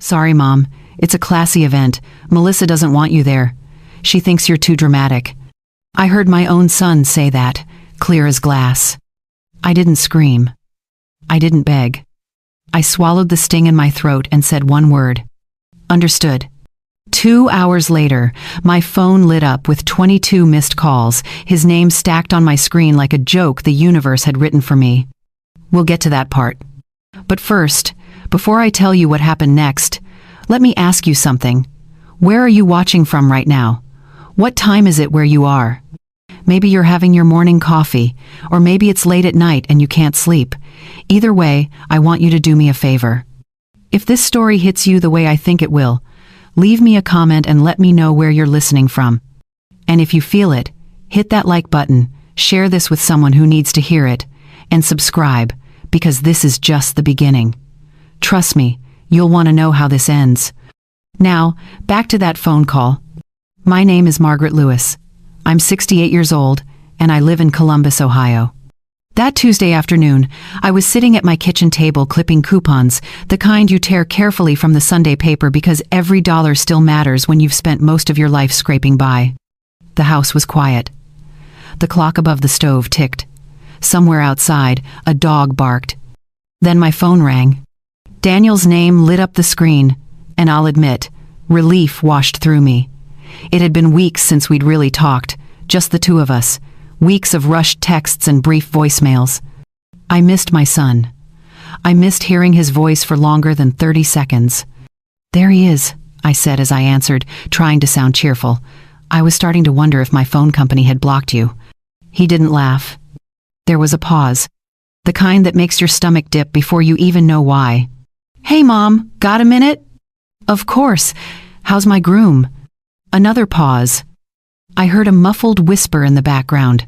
Sorry, Mom. It's a classy event. Melissa doesn't want you there. She thinks you're too dramatic. I heard my own son say that, clear as glass. I didn't scream. I didn't beg. I swallowed the sting in my throat and said one word. Understood. 2 hours later, my phone lit up with 22 missed calls, his name stacked on my screen like a joke the universe had written for me. We'll get to that part. But first, before I tell you what happened next, let me ask you something. Where are you watching from right now? What time is it where you are? Maybe you're having your morning coffee, or maybe it's late at night and you can't sleep. Either way, I want you to do me a favor. If this story hits you the way I think it will, leave me a comment and let me know where you're listening from. And if you feel it, hit that like button, share this with someone who needs to hear it, and subscribe, because this is just the beginning. Trust me, you'll want to know how this ends. Now, back to that phone call. My name is Margaret Lewis. I'm 68 years old, and I live in Columbus, Ohio. That Tuesday afternoon, I was sitting at my kitchen table clipping coupons, the kind you tear carefully from the Sunday paper because every dollar still matters when you've spent most of your life scraping by. The house was quiet. The clock above the stove ticked. Somewhere outside, a dog barked. Then my phone rang. Daniel's name lit up the screen, and I'll admit, relief washed through me. It had been weeks since we'd really talked, just the two of us. Weeks of rushed texts and brief voicemails. I missed my son. I missed hearing his voice for longer than 30 seconds. There he is, I said as I answered, trying to sound cheerful. I was starting to wonder if my phone company had blocked you. He didn't laugh. There was a pause, the kind that makes your stomach dip before you even know why. Hey, Mom, got a minute? Of course. How's my groom? Another pause. I heard a muffled whisper in the background.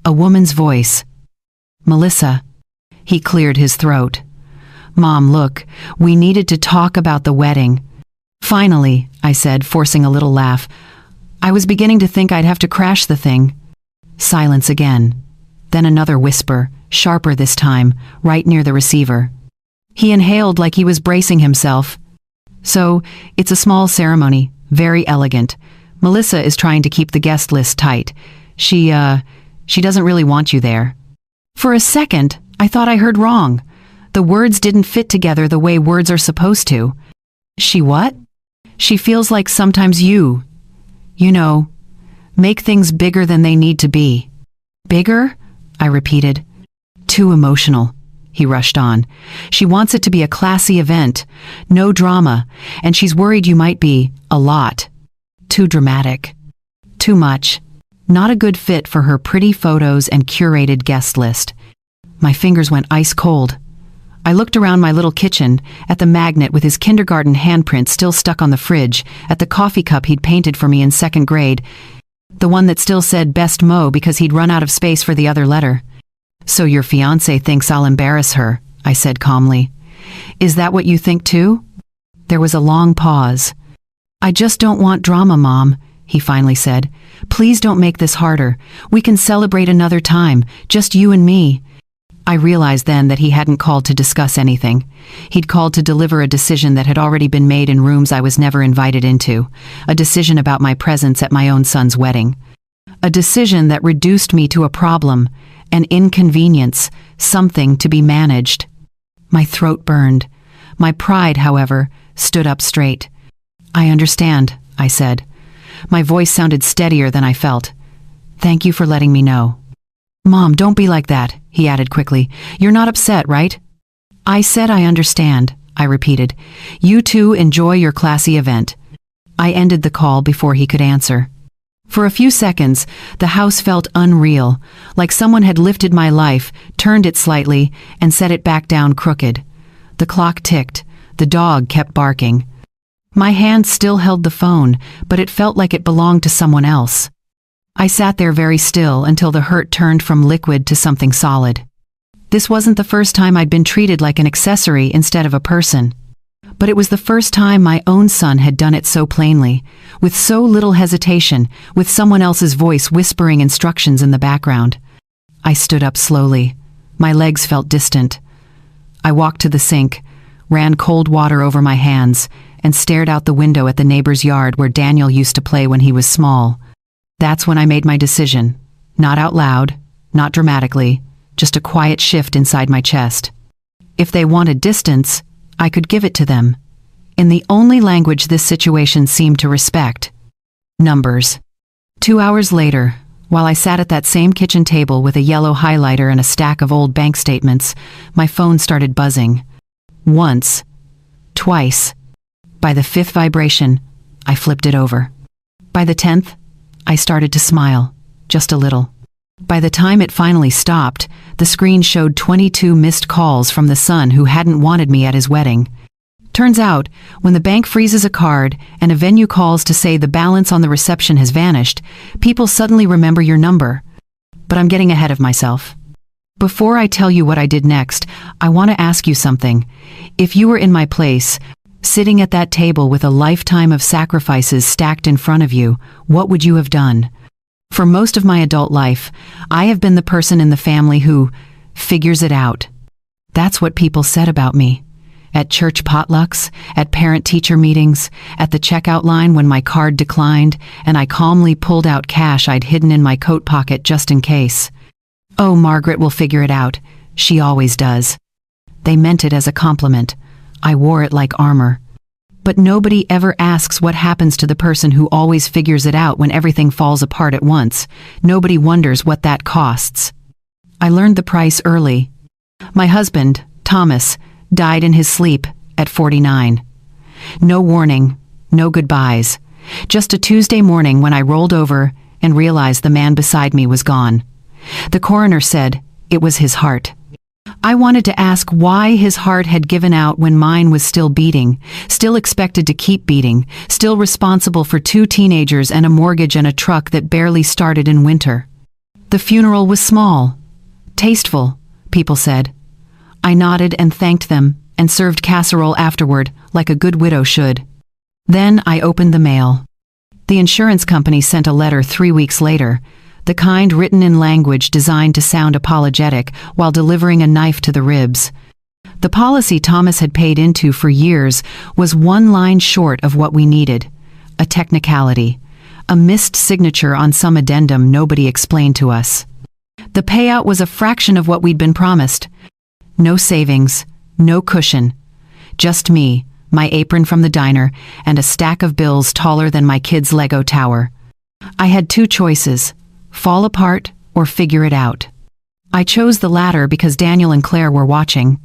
A woman's voice. Melissa. He cleared his throat. Mom, look, we needed to talk about the wedding. Finally, I said, forcing a little laugh. I was beginning to think I'd have to crash the thing. Silence again. Then another whisper, sharper this time, right near the receiver. He inhaled like he was bracing himself. So, it's a small ceremony, very elegant. Melissa is trying to keep the guest list tight. She doesn't really want you there. For a second, I thought I heard wrong. The words didn't fit together the way words are supposed to. She what? She feels like sometimes you know, make things bigger than they need to be. Bigger? I repeated. Too emotional, he rushed on. She wants it to be a classy event, no drama, and she's worried you might be, a lot. Too dramatic. Too much. Not a good fit for her pretty photos and curated guest list. My fingers went ice cold. I looked around my little kitchen, at the magnet with his kindergarten handprint still stuck on the fridge, at the coffee cup he'd painted for me in 2nd grade, the one that still said Best Mo because he'd run out of space for the other letter. So your fiancé thinks I'll embarrass her, I said calmly. Is that what you think too? There was a long pause. I just don't want drama, Mom, he finally said. Please don't make this harder. We can celebrate another time, just you and me. I realized then that he hadn't called to discuss anything. He'd called to deliver a decision that had already been made in rooms I was never invited into, a decision about my presence at my own son's wedding. A decision that reduced me to a problem, an inconvenience, something to be managed. My throat burned. My pride, however, stood up straight. I understand, I said. My voice sounded steadier than I felt. Thank you for letting me know. Mom, don't be like that, he added quickly. You're not upset, right? I said I understand, I repeated. You two enjoy your classy event. I ended the call before he could answer. For a few seconds, the house felt unreal, like someone had lifted my life, turned it slightly, and set it back down crooked. The clock ticked. The dog kept barking. My hand still held the phone, but it felt like it belonged to someone else. I sat there very still until the hurt turned from liquid to something solid. This wasn't the first time I'd been treated like an accessory instead of a person. But it was the first time my own son had done it so plainly, with so little hesitation, with someone else's voice whispering instructions in the background. I stood up slowly. My legs felt distant. I walked to the sink, ran cold water over my hands, and stared out the window at the neighbor's yard where Daniel used to play when he was small. That's when I made my decision. Not out loud, not dramatically, just a quiet shift inside my chest. If they wanted distance, I could give it to them. In the only language this situation seemed to respect. Numbers. 2 hours later, while I sat at that same kitchen table with a yellow highlighter and a stack of old bank statements, my phone started buzzing. Once. Twice. By the 5th vibration, I flipped it over. By the 10th, I started to smile, just a little. By the time it finally stopped, the screen showed 22 missed calls from the son who hadn't wanted me at his wedding. Turns out, when the bank freezes a card and a venue calls to say the balance on the reception has vanished, people suddenly remember your number. But I'm getting ahead of myself. Before I tell you what I did next, I want to ask you something. If you were in my place, sitting at that table with a lifetime of sacrifices stacked in front of you, what would you have done? For most of my adult life, I have been the person in the family who figures it out. That's what people said about me. At church potlucks, at parent-teacher meetings, at the checkout line when my card declined, and I calmly pulled out cash I'd hidden in my coat pocket just in case. Oh, Margaret will figure it out. She always does. They meant it as a compliment. I wore it like armor. But nobody ever asks what happens to the person who always figures it out when everything falls apart at once. Nobody wonders what that costs. I learned the price early. My husband, Thomas, died in his sleep at 49. No warning, no goodbyes. Just a Tuesday morning when I rolled over and realized the man beside me was gone. The coroner said it was his heart. I wanted to ask why his heart had given out when mine was still beating, still expected to keep beating, still responsible for 2 teenagers and a mortgage and a truck that barely started in winter. The funeral was small. Tasteful, people said. I nodded and thanked them and served casserole afterward, like a good widow should. Then I opened the mail. The insurance company sent a letter 3 weeks later, the kind written in language designed to sound apologetic while delivering a knife to the ribs. The policy Thomas had paid into for years was 1 line short of what we needed. A technicality. A missed signature on some addendum nobody explained to us. The payout was a fraction of what we'd been promised. No savings, no cushion. Just me, my apron from the diner, and a stack of bills taller than my kid's Lego tower. I had 2 choices, fall apart or figure it out. I chose the latter because Daniel and Claire were watching.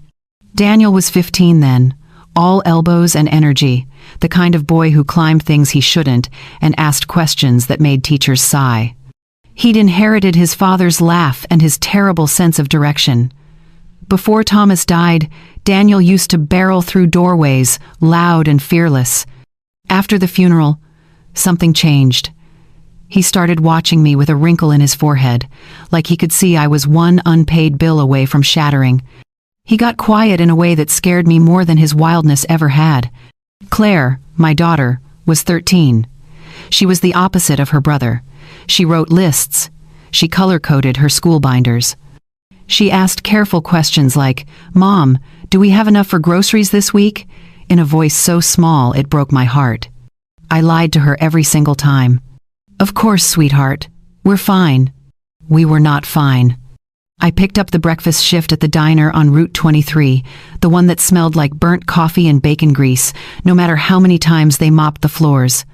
Daniel was 15 then, all elbows and energy, the kind of boy who climbed things he shouldn't and asked questions that made teachers sigh. He'd inherited his father's laugh and his terrible sense of direction. Before Thomas died, Daniel used to barrel through doorways, loud and fearless. After the funeral, something changed. He started watching me with a wrinkle in his forehead, like he could see I was 1 unpaid bill away from shattering. He got quiet in a way that scared me more than his wildness ever had. Claire, my daughter, was 13. She was the opposite of her brother. She wrote lists. She color-coded her school binders. She asked careful questions like, "Mom, do we have enough for groceries this week?" in a voice so small it broke my heart. I lied to her every single time. "Of course, sweetheart. We're fine." We were not fine. I picked up the breakfast shift at the diner on Route 23, the one that smelled like burnt coffee and bacon grease, no matter how many times they mopped the floors.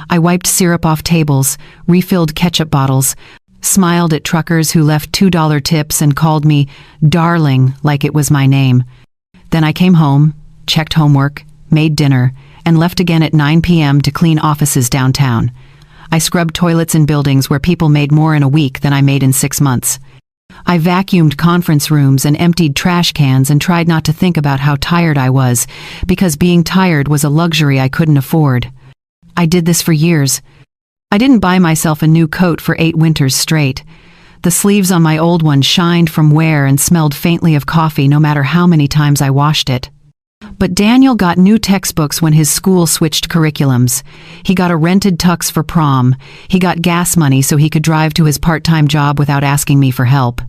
I wiped syrup off tables, refilled ketchup bottles, smiled at truckers who left $2 tips and called me darling like it was my name. Then I came home, checked homework, made dinner, and left again at 9 p.m. to clean offices downtown. I scrubbed toilets in buildings where people made more in a week than I made in 6 months. I vacuumed conference rooms and emptied trash cans and tried not to think about how tired I was, because being tired was a luxury I couldn't afford. I did this for years. I didn't buy myself a new coat for 8 winters straight. The sleeves on my old one shined from wear and smelled faintly of coffee no matter how many times I washed it. But Daniel got new textbooks when his school switched curriculums. He got a rented tux for prom. He got gas money so he could drive to his part-time job without asking me for help.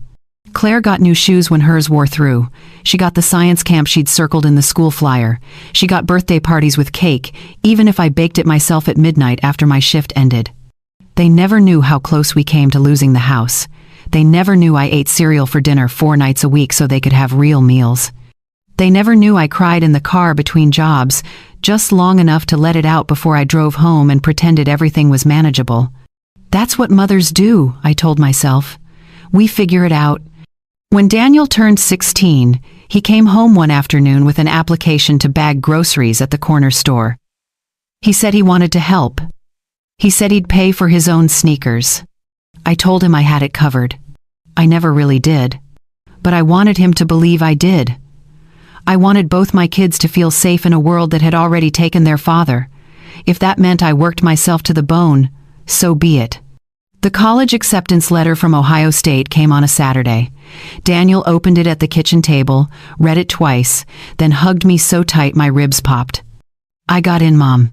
Claire got new shoes when hers wore through. She got the science camp she'd circled in the school flyer. She got birthday parties with cake, even if I baked it myself at midnight after my shift ended. They never knew how close we came to losing the house. They never knew I ate cereal for dinner 4 nights a week so they could have real meals. They never knew I cried in the car between jobs, just long enough to let it out before I drove home and pretended everything was manageable. That's what mothers do, I told myself. We figure it out. When Daniel turned 16, he came home one afternoon with an application to bag groceries at the corner store. He said he wanted to help. He said he'd pay for his own sneakers. I told him I had it covered. I never really did. But I wanted him to believe I did. I wanted both my kids to feel safe in a world that had already taken their father. If that meant I worked myself to the bone, so be it. The college acceptance letter from Ohio State came on a Saturday. Daniel opened it at the kitchen table, read it twice, then hugged me so tight my ribs popped. "I got in, Mom,"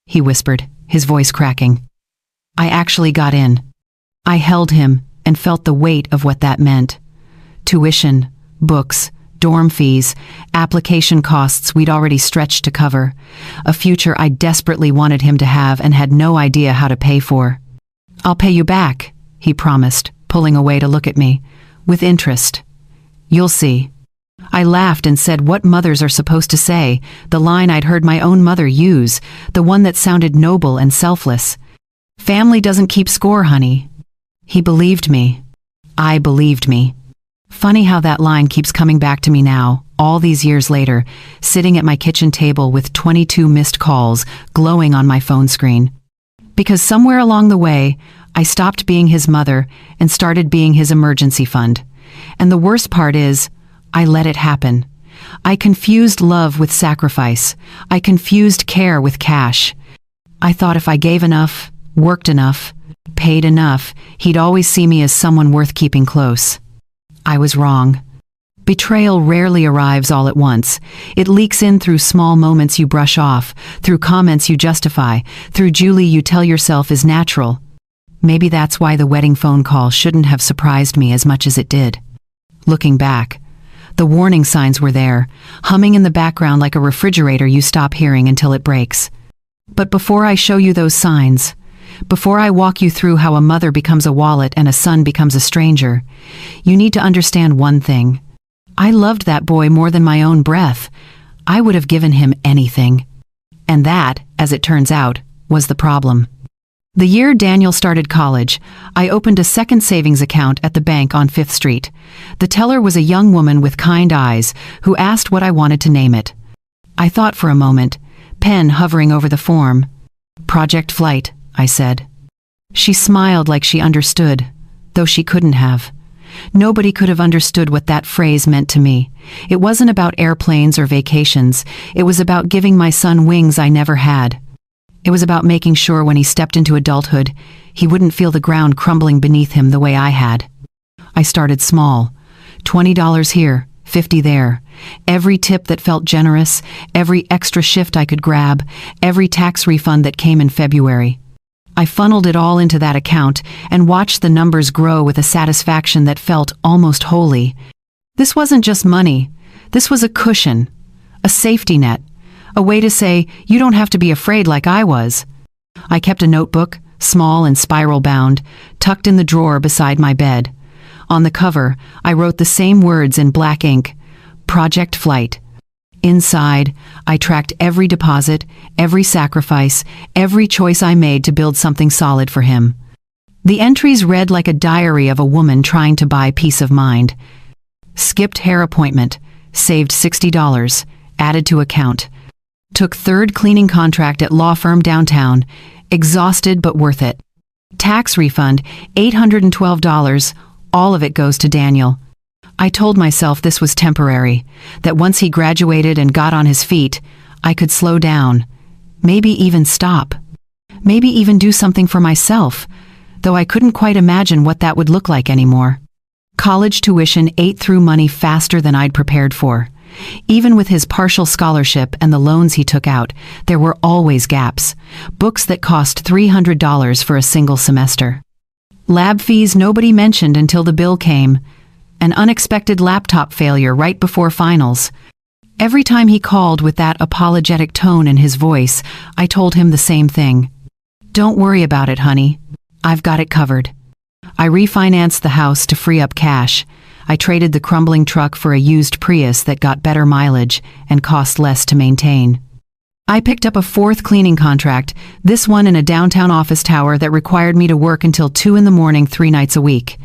he whispered, his voice cracking. I actually got in. I held him and felt the weight of what that meant. Tuition, books, dorm fees, application costs we'd already stretched to cover, a future I desperately wanted him to have and had no idea how to pay for. "I'll pay you back," he promised, pulling away to look at me, "with interest. You'll see." I laughed and said what mothers are supposed to say, the line I'd heard my own mother use, the one that sounded noble and selfless. "Family doesn't keep score, honey." He believed me. I believed me. Funny how that line keeps coming back to me now, all these years later, sitting at my kitchen table with 22 missed calls glowing on my phone screen. Because somewhere along the way, I stopped being his mother and started being his emergency fund. And the worst part is, I let it happen. I confused love with sacrifice. I confused care with cash. I thought if I gave enough, worked enough, paid enough, he'd always see me as someone worth keeping close. I was wrong. Betrayal rarely arrives all at once. It leaks in through small moments you brush off, through comments you justify, through Julie you tell yourself is natural. Maybe that's why the wedding phone call shouldn't have surprised me as much as it did. Looking back, the warning signs were there, humming in the background like a refrigerator you stop hearing until it breaks. But before I show you those signs, before I walk you through how a mother becomes a wallet and a son becomes a stranger, you need to understand one thing. I loved that boy more than my own breath. I would have given him anything. And that, as it turns out, was the problem. The year Daniel started college, I opened a second savings account at the bank on 5th Street. The teller was a young woman with kind eyes who asked what I wanted to name it. I thought for a moment, pen hovering over the form. "Project Flight," I said. She smiled like she understood, though she couldn't have. Nobody could have understood what that phrase meant to me. It wasn't about airplanes or vacations. It was about giving my son wings I never had. It was about making sure when he stepped into adulthood, he wouldn't feel the ground crumbling beneath him the way I had. I started small. $20 here, $50 there. Every tip that felt generous, every extra shift I could grab, every tax refund that came in February. I funneled it all into that account and watched the numbers grow with a satisfaction that felt almost holy. This wasn't just money. This was a cushion, a safety net, a way to say, you don't have to be afraid like I was. I kept a notebook, small and spiral-bound, tucked in the drawer beside my bed. On the cover, I wrote the same words in black ink, Project Flight. Inside, I tracked every deposit, every sacrifice, every choice I made to build something solid for him. The entries read like a diary of a woman trying to buy peace of mind. Skipped hair appointment, saved $60, added to account. Took third cleaning contract at law firm downtown, exhausted but worth it. Tax refund, $812, all of it goes to Daniel. I told myself this was temporary, that once he graduated and got on his feet, I could slow down, maybe even stop, maybe even do something for myself, though I couldn't quite imagine what that would look like anymore. College tuition ate through money faster than I'd prepared for. Even with his partial scholarship and the loans he took out, there were always gaps. Books that cost $300 for a single semester. Lab fees nobody mentioned until the bill came. An unexpected laptop failure right before finals. Every time he called with that apologetic tone in his voice, I told him the same thing. Don't worry about it, honey. I've got it covered. I refinanced the house to free up cash. I traded the crumbling truck for a used Prius that got better mileage and cost less to maintain. I picked up a fourth cleaning contract, this one in a downtown office tower that required me to work until 2 a.m. 3 nights a week.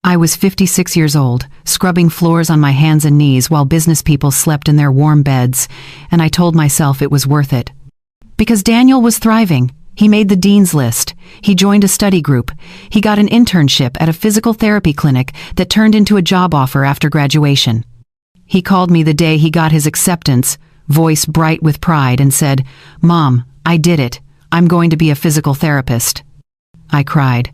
I was 56 years old, scrubbing floors on my hands and knees while business people slept in their warm beds, and I told myself it was worth it. Because Daniel was thriving. He made the dean's list. He joined a study group. He got an internship at a physical therapy clinic that turned into a job offer after graduation. He called me the day he got his acceptance, voice bright with pride, and said, "Mom, I did it. I'm going to be a physical therapist." I cried.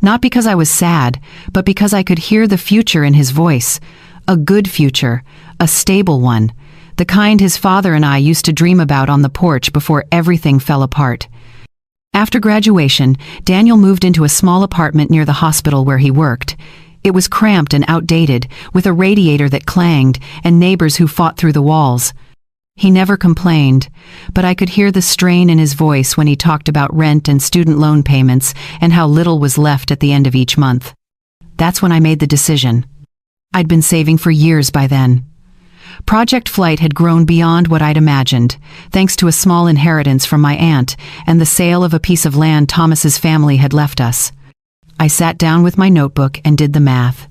Not because I was sad, but because I could hear the future in his voice. A good future, a stable one, the kind his father and I used to dream about on the porch before everything fell apart. After graduation, Daniel moved into a small apartment near the hospital where he worked. It was cramped and outdated, with a radiator that clanged and neighbors who fought through the walls. He never complained, but I could hear the strain in his voice when he talked about rent and student loan payments and how little was left at the end of each month. That's when I made the decision. I'd been saving for years by then. Project Flight had grown beyond what I'd imagined, thanks to a small inheritance from my aunt and the sale of a piece of land Thomas's family had left us. I sat down with my notebook and did the math.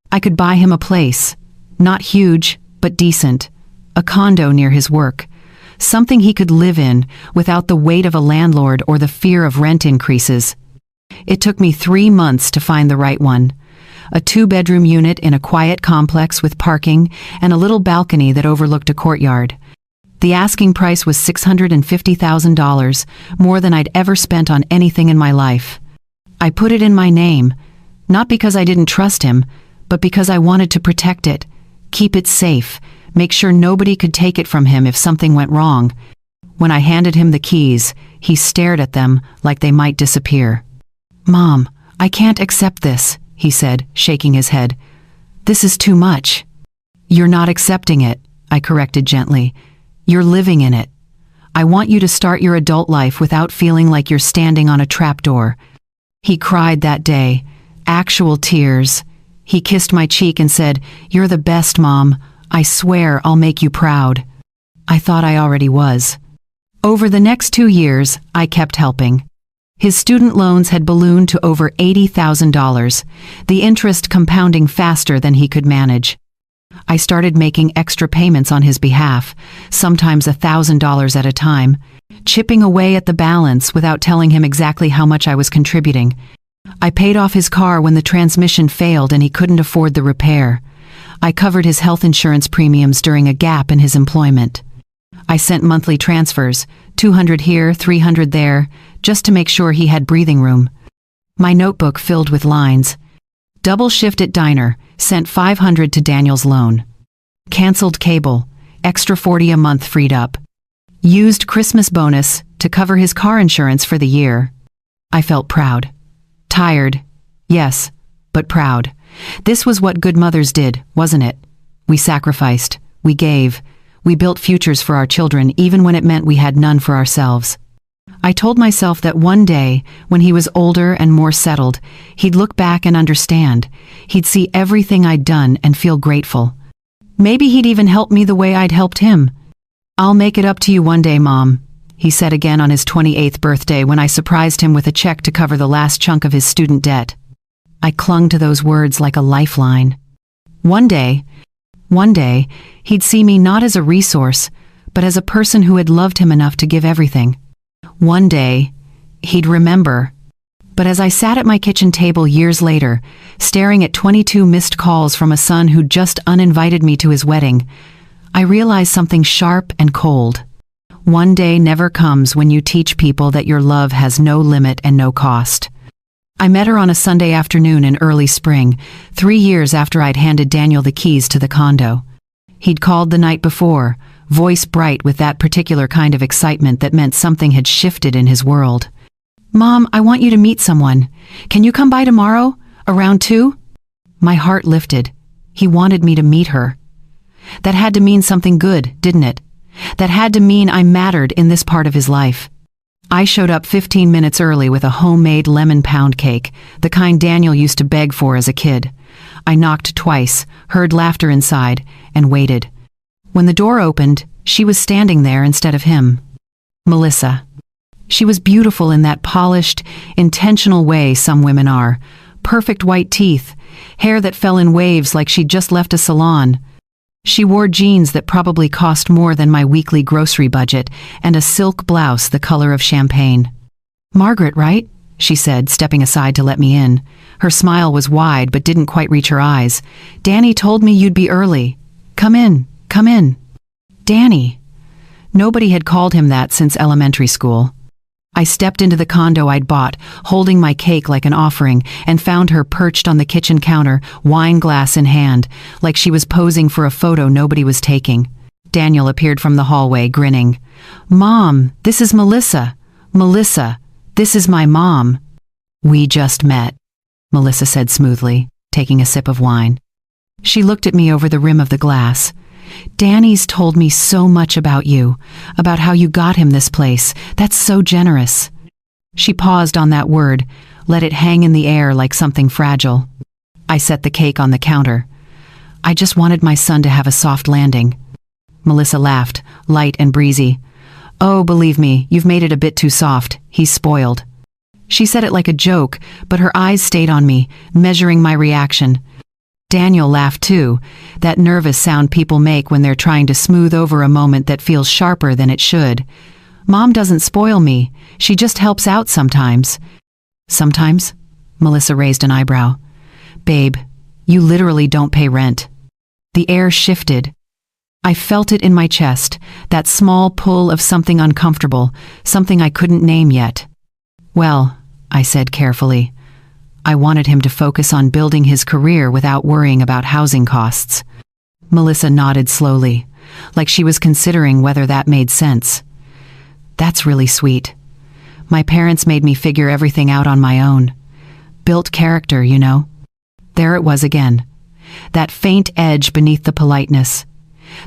I could buy him a place, not huge, but decent. A condo near his work, something he could live in without the weight of a landlord or the fear of rent increases. It took me 3 months to find the right one. A 2-bedroom unit in a quiet complex with parking and a little balcony that overlooked a courtyard. The asking price was $650,000, more than I'd ever spent on anything in my life. I put it in my name, not because I didn't trust him, but because I wanted to protect it, keep it safe, make sure nobody could take it from him if something went wrong. When I handed him the keys, he stared at them like they might disappear. "Mom, I can't accept this," he said, shaking his head. "This is too much." "You're not accepting it," I corrected gently. "You're living in it. I want you to start your adult life without feeling like you're standing on a trapdoor." He cried that day, actual tears. He kissed my cheek and said, "You're the best, Mom. I swear I'll make you proud." I thought I already was. Over the next 2 years, I kept helping. His student loans had ballooned to over $80,000, the interest compounding faster than he could manage. I started making extra payments on his behalf, sometimes $1,000 at a time, chipping away at the balance without telling him exactly how much I was contributing. I paid off his car when the transmission failed and he couldn't afford the repair. I covered his health insurance premiums during a gap in his employment. I sent monthly transfers, 200 here, 300 there, just to make sure he had breathing room. My notebook filled with lines. Double shift at diner, sent $500 to Daniel's loan. Cancelled cable, extra $40 a month freed up. Used Christmas bonus to cover his car insurance for the year. I felt proud. Tired, yes, but proud. This was what good mothers did, wasn't it? We sacrificed, we gave, we built futures for our children even when it meant we had none for ourselves. I told myself that one day, when he was older and more settled, he'd look back and understand. He'd see everything I'd done and feel grateful. Maybe he'd even help me the way I'd helped him. "I'll make it up to you one day, Mom," he said again on his 28th birthday when I surprised him with a check to cover the last chunk of his student debt. I clung to those words like a lifeline. One day, he'd see me not as a resource, but as a person who had loved him enough to give everything. One day, he'd remember. But as I sat at my kitchen table years later, staring at 22 missed calls from a son who'd just uninvited me to his wedding, I realized something sharp and cold. One day never comes when you teach people that your love has no limit and no cost. I met her on a Sunday afternoon in early spring, 3 years after I'd handed Daniel the keys to the condo. He'd called the night before, voice bright with that particular kind of excitement that meant something had shifted in his world. "Mom, I want you to meet someone. Can you come by tomorrow? Around 2?" My heart lifted. He wanted me to meet her. That had to mean something good, didn't it? That had to mean I mattered in this part of his life. I showed up 15 minutes early with a homemade lemon pound cake, the kind Daniel used to beg for as a kid. I knocked twice, heard laughter inside, and waited. When the door opened, she was standing there instead of him. Melissa. She was beautiful in that polished, intentional way some women are. Perfect white teeth, hair that fell in waves like she'd just left a salon. She wore jeans that probably cost more than my weekly grocery budget and a silk blouse the color of champagne. "Margaret, right?" she said, stepping aside to let me in. Her smile was wide but didn't quite reach her eyes. "Danny told me you'd be early. Come in, come in." Danny. Nobody had called him that since elementary school. I stepped into the condo I'd bought, holding my cake like an offering, and found her perched on the kitchen counter, wine glass in hand, like she was posing for a photo nobody was taking. Daniel appeared from the hallway, grinning. "Mom, this is Melissa. Melissa, this is my mom." "We just met," Melissa said smoothly, taking a sip of wine. She looked at me over the rim of the glass. "Danny's told me so much about you, about how you got him this place. That's so generous." She paused on that word, let it hang in the air like something fragile. I set the cake on the counter. "I just wanted my son to have a soft landing." Melissa laughed, light and breezy. "Oh, believe me, you've made it a bit too soft. He's spoiled." She said it like a joke, but her eyes stayed on me, measuring my reaction. Daniel laughed too, that nervous sound people make when they're trying to smooth over a moment that feels sharper than it should. "Mom doesn't spoil me. She just helps out sometimes." "Sometimes?" Melissa raised an eyebrow. "Babe, you literally don't pay rent." The air shifted. I felt it in my chest, that small pull of something uncomfortable, something I couldn't name yet. "Well," I said carefully, I wanted him to focus on building his career without worrying about housing costs. Melissa nodded slowly, like she was considering whether that made sense. "That's really sweet. My parents made me figure everything out on my own. Built character, you know." There it was again. That faint edge beneath the politeness.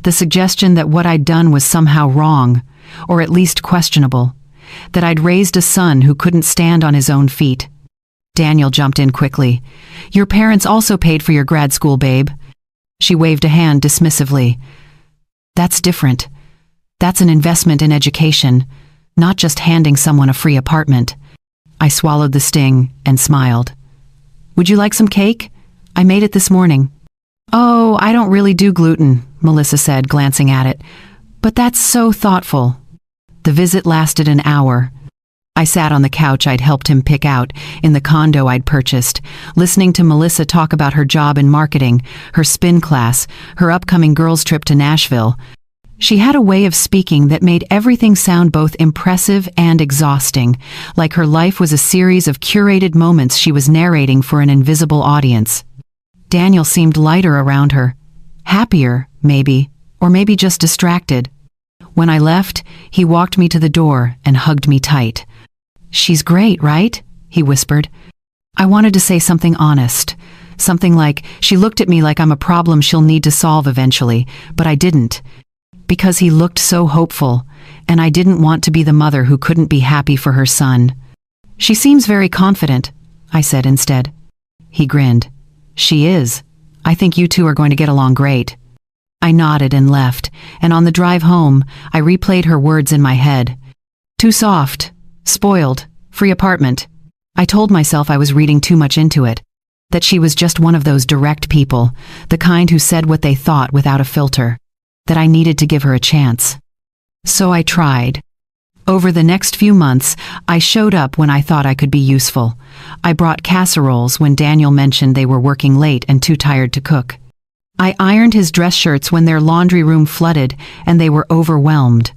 The suggestion that what I'd done was somehow wrong, or at least questionable. That I'd raised a son who couldn't stand on his own feet. Daniel jumped in quickly. "Your parents also paid for your grad school, babe." She waved a hand dismissively. "That's different. That's an investment in education, not just handing someone a free apartment." I swallowed the sting and smiled. "Would you like some cake? I made it this morning." "Oh, I don't really do gluten," Melissa said, glancing at it. "But that's so thoughtful." The visit lasted an hour. I sat on the couch I'd helped him pick out in the condo I'd purchased, listening to Melissa talk about her job in marketing, her spin class, her upcoming girls' trip to Nashville. She had a way of speaking that made everything sound both impressive and exhausting, like her life was a series of curated moments she was narrating for an invisible audience. Daniel seemed lighter around her. Happier, maybe, or maybe just distracted. When I left, he walked me to the door and hugged me tight. "She's great, right?" he whispered. I wanted to say something honest, something like, "She looked at me like I'm a problem she'll need to solve eventually," but I didn't, because he looked so hopeful, and I didn't want to be the mother who couldn't be happy for her son. "She seems very confident," I said instead. He grinned. "She is. I think you two are going to get along great." I nodded and left, and on the drive home, I replayed her words in my head. Too soft. Spoiled. Free apartment. I told myself I was reading too much into it. That she was just one of those direct people, the kind who said what they thought without a filter. That I needed to give her a chance. So I tried. Over the next few months, I showed up when I thought I could be useful. I brought casseroles when Daniel mentioned they were working late and too tired to cook. I ironed his dress shirts when their laundry room flooded and they were overwhelmed.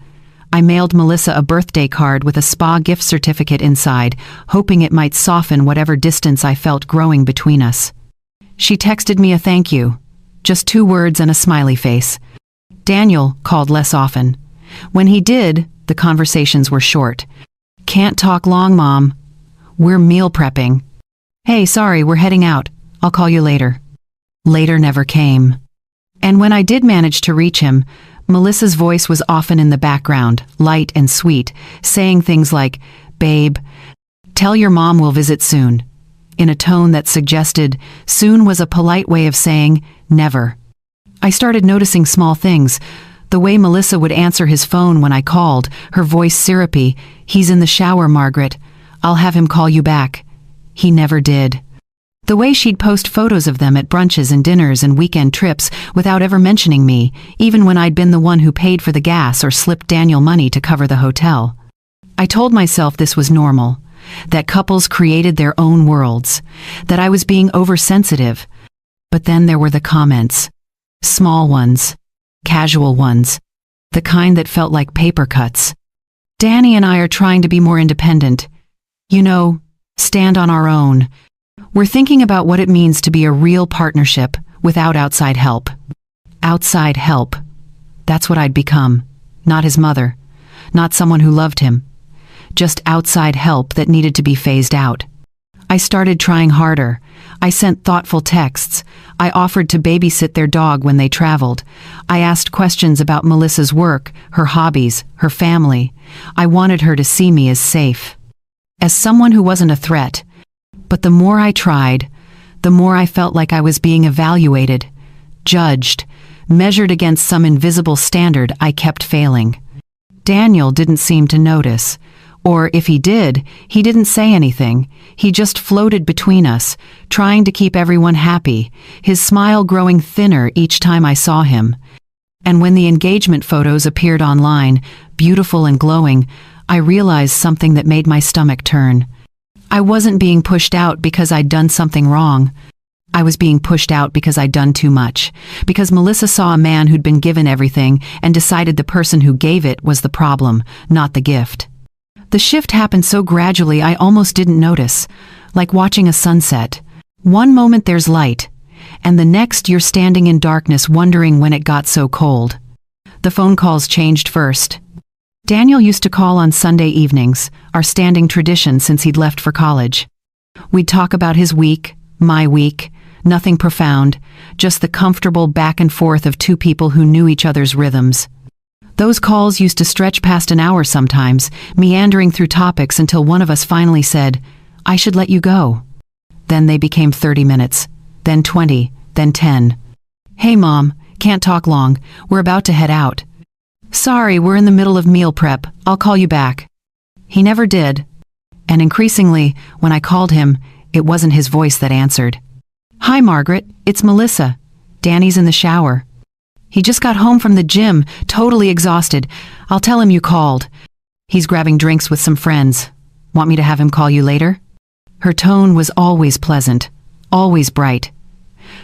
I mailed Melissa a birthday card with a spa gift certificate inside, hoping it might soften whatever distance I felt growing between us. She texted me a thank you. Just 2 words and a smiley face. Daniel called less often. When he did, the conversations were short. "Can't talk long, Mom. We're meal prepping." "Hey, sorry, we're heading out. I'll call you later." later never came. And when I did manage to reach him, Melissa's voice was often in the background, light and sweet, saying things like, "Babe, tell your mom we'll visit soon," in a tone that suggested soon was a polite way of saying never. I started noticing small things. The way Melissa would answer his phone when I called, her voice syrupy, "He's in the shower, Margaret. I'll have him call you back." He never did. The way she'd post photos of them at brunches and dinners and weekend trips without ever mentioning me, even when I'd been the one who paid for the gas or slipped Daniel money to cover the hotel. I told myself this was normal, that couples created their own worlds, that I was being oversensitive. But then there were the comments. Small ones, casual ones, the kind that felt like paper cuts. "Danny and I are trying to be more independent. You know, stand on our own. We're thinking about what it means to be a real partnership without outside help." Outside help. That's what I'd become. Not his mother. Not someone who loved him. Just outside help that needed to be phased out. I started trying harder. I sent thoughtful texts. I offered to babysit their dog when they traveled. I asked questions about Melissa's work, her hobbies, her family. I wanted her to see me as safe, as someone who wasn't a threat. But the more I tried, the more I felt like I was being evaluated, judged, measured against some invisible standard. I kept failing. Daniel didn't seem to notice. Or if he did, he didn't say anything. He just floated between us, trying to keep everyone happy, his smile growing thinner each time I saw him. And when the engagement photos appeared online, beautiful and glowing, I realized something that made my stomach turn. I wasn't being pushed out because I'd done something wrong. I was being pushed out because I'd done too much, because Melissa saw a man who'd been given everything and decided the person who gave it was the problem, not the gift. The shift happened so gradually I almost didn't notice, like watching a sunset. One moment there's light, and the next you're standing in darkness wondering when it got so cold. The phone calls changed first. Daniel used to call on Sunday evenings, our standing tradition since he'd left for college. We'd talk about his week, my week, nothing profound, just the comfortable back and forth of two people who knew each other's rhythms. Those calls used to stretch past an hour sometimes, meandering through topics until one of us finally said, "I should let you go." Then they became 30 minutes, then 20, then 10. "Hey Mom, can't talk long, we're about to head out." "Sorry, we're in the middle of meal prep, I'll call you back." He never did. And increasingly, when I called him, it wasn't his voice that answered. "Hi Margaret, it's Melissa. Danny's in the shower. He just got home from the gym, totally exhausted. I'll tell him you called. He's grabbing drinks with some friends. Want me to have him call you later?" Her tone was always pleasant, always bright.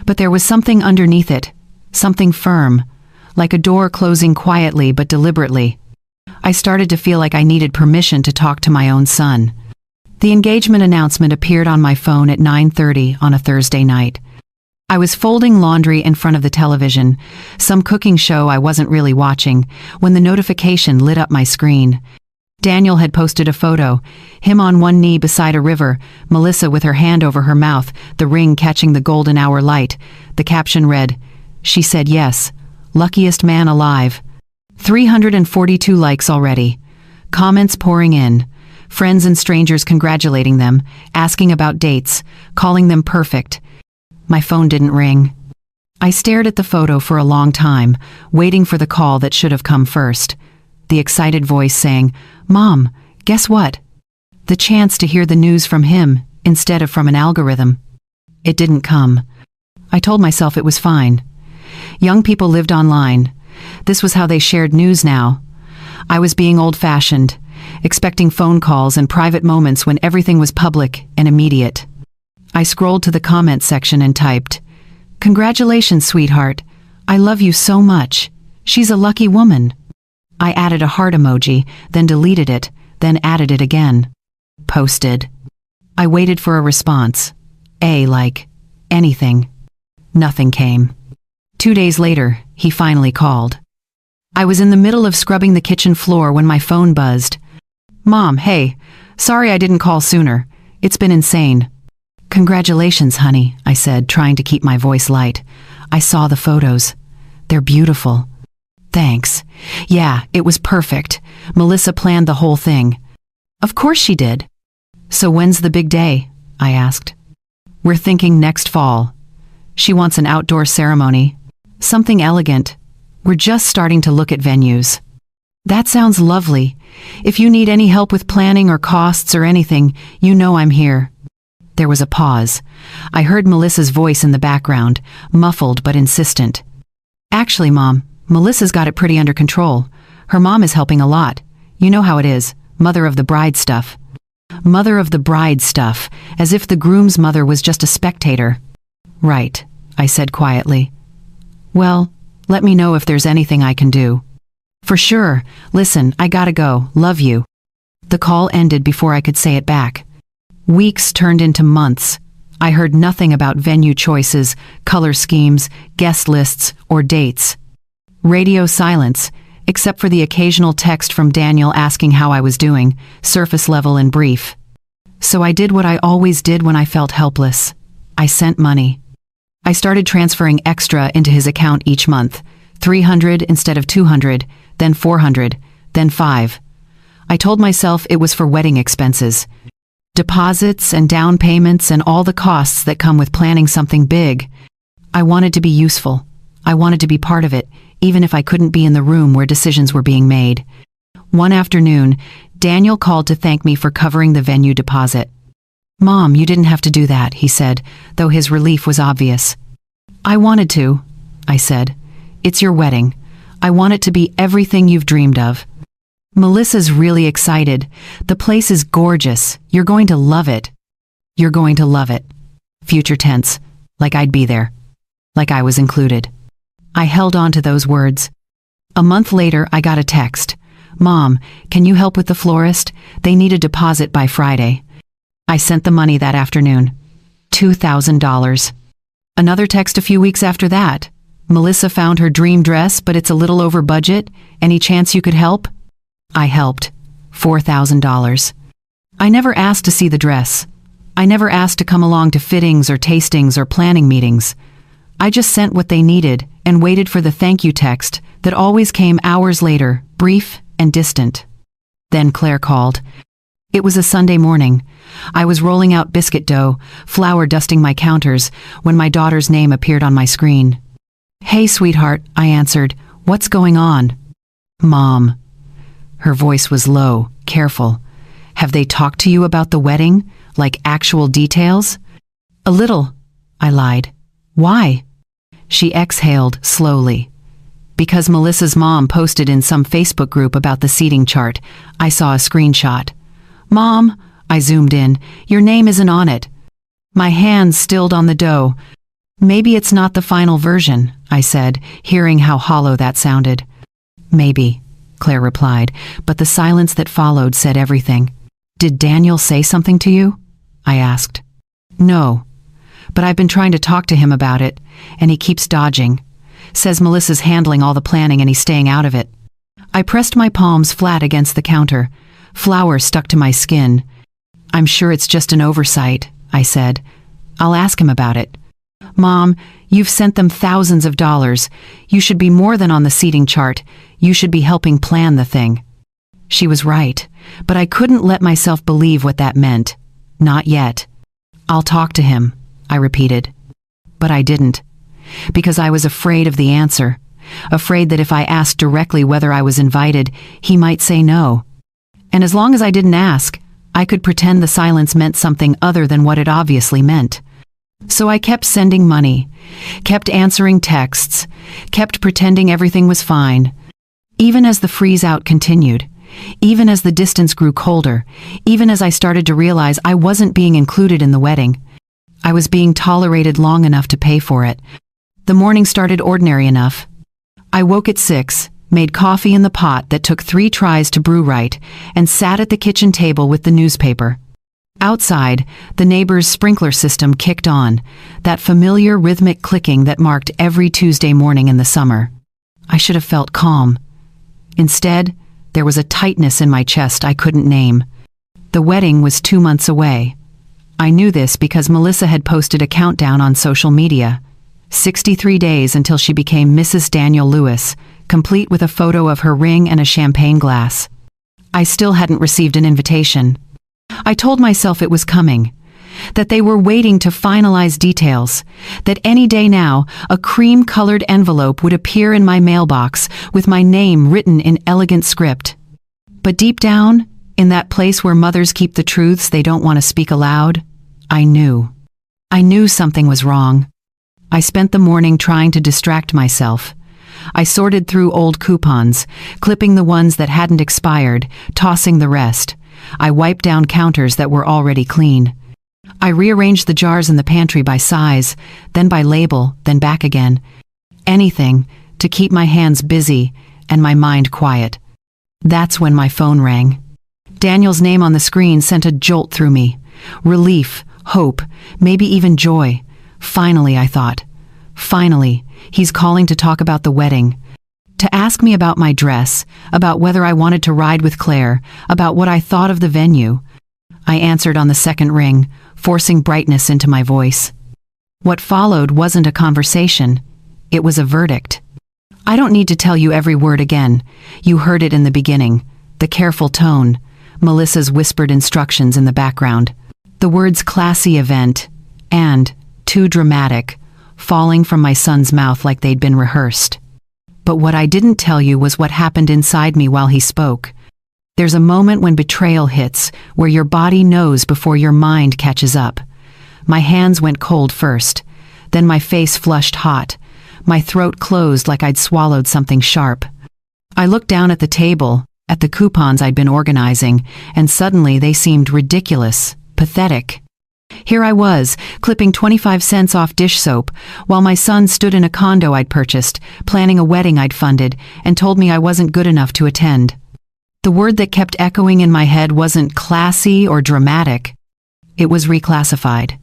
But there was something underneath it, something firm, like a door closing quietly but deliberately. I started to feel like I needed permission to talk to my own son. The engagement announcement appeared on my phone at 9:30 on a Thursday night. I was folding laundry in front of the television, some cooking show I wasn't really watching, when the notification lit up my screen. Daniel had posted a photo, him on one knee beside a river, Melissa with her hand over her mouth, the ring catching the golden hour light. The caption read, "She said yes. Luckiest man alive." 342 likes already. Comments pouring in. Friends and strangers congratulating them, asking about dates, calling them perfect. My phone didn't ring. I stared at the photo for a long time, waiting for the call that should have come first. The excited voice saying, "Mom, guess what?" The chance to hear the news from him instead of from an algorithm. It didn't come. I told myself it was fine. Young people lived online. This was how they shared news now. I was being old-fashioned, expecting phone calls and private moments when everything was public and immediate. I scrolled to the comment section and typed, "Congratulations, sweetheart. I love you so much. She's a lucky woman." I added a heart emoji, then deleted it, then added it again. Posted. I waited for a response. Like, anything. Nothing came. 2 days later, he finally called. I was in the middle of scrubbing the kitchen floor when my phone buzzed. "Mom, hey, sorry I didn't call sooner. It's been insane." "Congratulations, honey," I said, trying to keep my voice light. I saw the photos. They're beautiful. Thanks. Yeah, it was perfect. Melissa planned the whole thing. Of course she did. So when's the big day? I asked. We're thinking next fall. She wants an outdoor ceremony. Something elegant. We're just starting to look at venues. That sounds lovely. If you need any help with planning or costs or anything, you know I'm here. There was a pause. I heard Melissa's voice in the background, muffled but insistent. Actually, Mom, Melissa's got it pretty under control. Her mom is helping a lot. You know how it is, mother of the bride stuff. Mother of the bride stuff, as if the groom's mother was just a spectator. Right, I said quietly. Well, let me know if there's anything I can do. For sure. Listen, I gotta go. Love you. The call ended before I could say it back. Weeks turned into months. I heard nothing about venue choices, color schemes, guest lists, or dates. Radio silence, except for the occasional text from Daniel asking how I was doing, surface level and brief. So I did what I always did when I felt helpless. I sent money. I started transferring extra into his account each month, 300 instead of 200, then 400, then 5. I told myself it was for wedding expenses. Deposits and down payments and all the costs that come with planning something big. I wanted to be useful. I wanted to be part of it, even if I couldn't be in the room where decisions were being made. One afternoon, Daniel called to thank me for covering the venue deposit. Mom, you didn't have to do that, he said, though his relief was obvious. I wanted to, I said. It's your wedding. I want it to be everything you've dreamed of. Melissa's really excited. The place is gorgeous. You're going to love it. You're going to love it. Future tense, like I'd be there. Like I was included. I held on to those words. A month later, I got a text. Mom, can you help with the florist? They need a deposit by Friday. I sent the money that afternoon. $2,000. Another text a few weeks after that. Melissa found her dream dress, but it's a little over budget. Any chance you could help? I helped. $4,000. I never asked to see the dress. I never asked to come along to fittings or tastings or planning meetings. I just sent what they needed and waited for the thank you text that always came hours later, brief and distant. Then Claire called. It was a Sunday morning. I was rolling out biscuit dough, flour dusting my counters, when my daughter's name appeared on my screen. Hey, sweetheart, I answered. What's going on? Mom. Her voice was low, careful. Have they talked to you about the wedding? Like actual details? A little, I lied. Why? She exhaled slowly. Because Melissa's mom posted in some Facebook group about the seating chart. I saw a screenshot. Mom, I zoomed in, your name isn't on it. My hands stilled on the dough. Maybe it's not the final version, I said, hearing how hollow that sounded. Maybe, Claire replied, but the silence that followed said everything. Did Daniel say something to you? I asked. No, but I've been trying to talk to him about it, and he keeps dodging. Says Melissa's handling all the planning and he's staying out of it. I pressed my palms flat against the counter. Flour stuck to my skin. I'm sure it's just an oversight, I said. I'll ask him about it. Mom, you've sent them thousands of dollars. You should be more than on the seating chart. You should be helping plan the thing. She was right, but I couldn't let myself believe what that meant. Not yet. I'll talk to him, I repeated. But I didn't. Because I was afraid of the answer. Afraid that if I asked directly whether I was invited, he might say no. And as long as I didn't ask, I could pretend the silence meant something other than what it obviously meant. So I kept sending money, kept answering texts, kept pretending everything was fine. Even as the freeze-out continued, even as the distance grew colder, even as I started to realize I wasn't being included in the wedding, I was being tolerated long enough to pay for it. The morning started ordinary enough. I woke at 6, made coffee in the pot that took 3 tries to brew right, and sat at the kitchen table with the newspaper. Outside, the neighbor's sprinkler system kicked on, that familiar rhythmic clicking that marked every Tuesday morning in the summer. I should have felt calm. Instead, there was a tightness in my chest I couldn't name. The wedding was 2 months away. I knew this because Melissa had posted a countdown on social media. 63 days until she became Mrs. Daniel Lewis, complete with a photo of her ring and a champagne glass. I still hadn't received an invitation. I told myself it was coming, that they were waiting to finalize details, that any day now a cream-colored envelope would appear in my mailbox with my name written in elegant script. But deep down, in that place where mothers keep the truths they don't want to speak aloud, I knew. I knew something was wrong. I spent the morning trying to distract myself. I sorted through old coupons, clipping the ones that hadn't expired, tossing the rest. I wiped down counters that were already clean. I rearranged the jars in the pantry by size, then by label, then back again. Anything to keep my hands busy and my mind quiet. That's when my phone rang. Daniel's name on the screen sent a jolt through me. Relief, hope, maybe even joy. Finally, I thought. Finally, he's calling to talk about the wedding. To ask me about my dress, about whether I wanted to ride with Claire, about what I thought of the venue. I answered on the second ring, forcing brightness into my voice. What followed wasn't a conversation. It was a verdict. I don't need to tell you every word again. You heard it in the beginning. The careful tone, Melissa's whispered instructions in the background. The words classy event and too dramatic, falling from my son's mouth like they'd been rehearsed. But what I didn't tell you was what happened inside me while he spoke. There's a moment when betrayal hits, where your body knows before your mind catches up. My hands went cold first, then my face flushed hot. My throat closed like I'd swallowed something sharp. I looked down at the table, at the coupons I'd been organizing, and suddenly they seemed ridiculous, pathetic. Here I was, clipping 25 cents off dish soap, while my son stood in a condo I'd purchased, planning a wedding I'd funded, and told me I wasn't good enough to attend. The word that kept echoing in my head wasn't classy or dramatic. It was reclassified.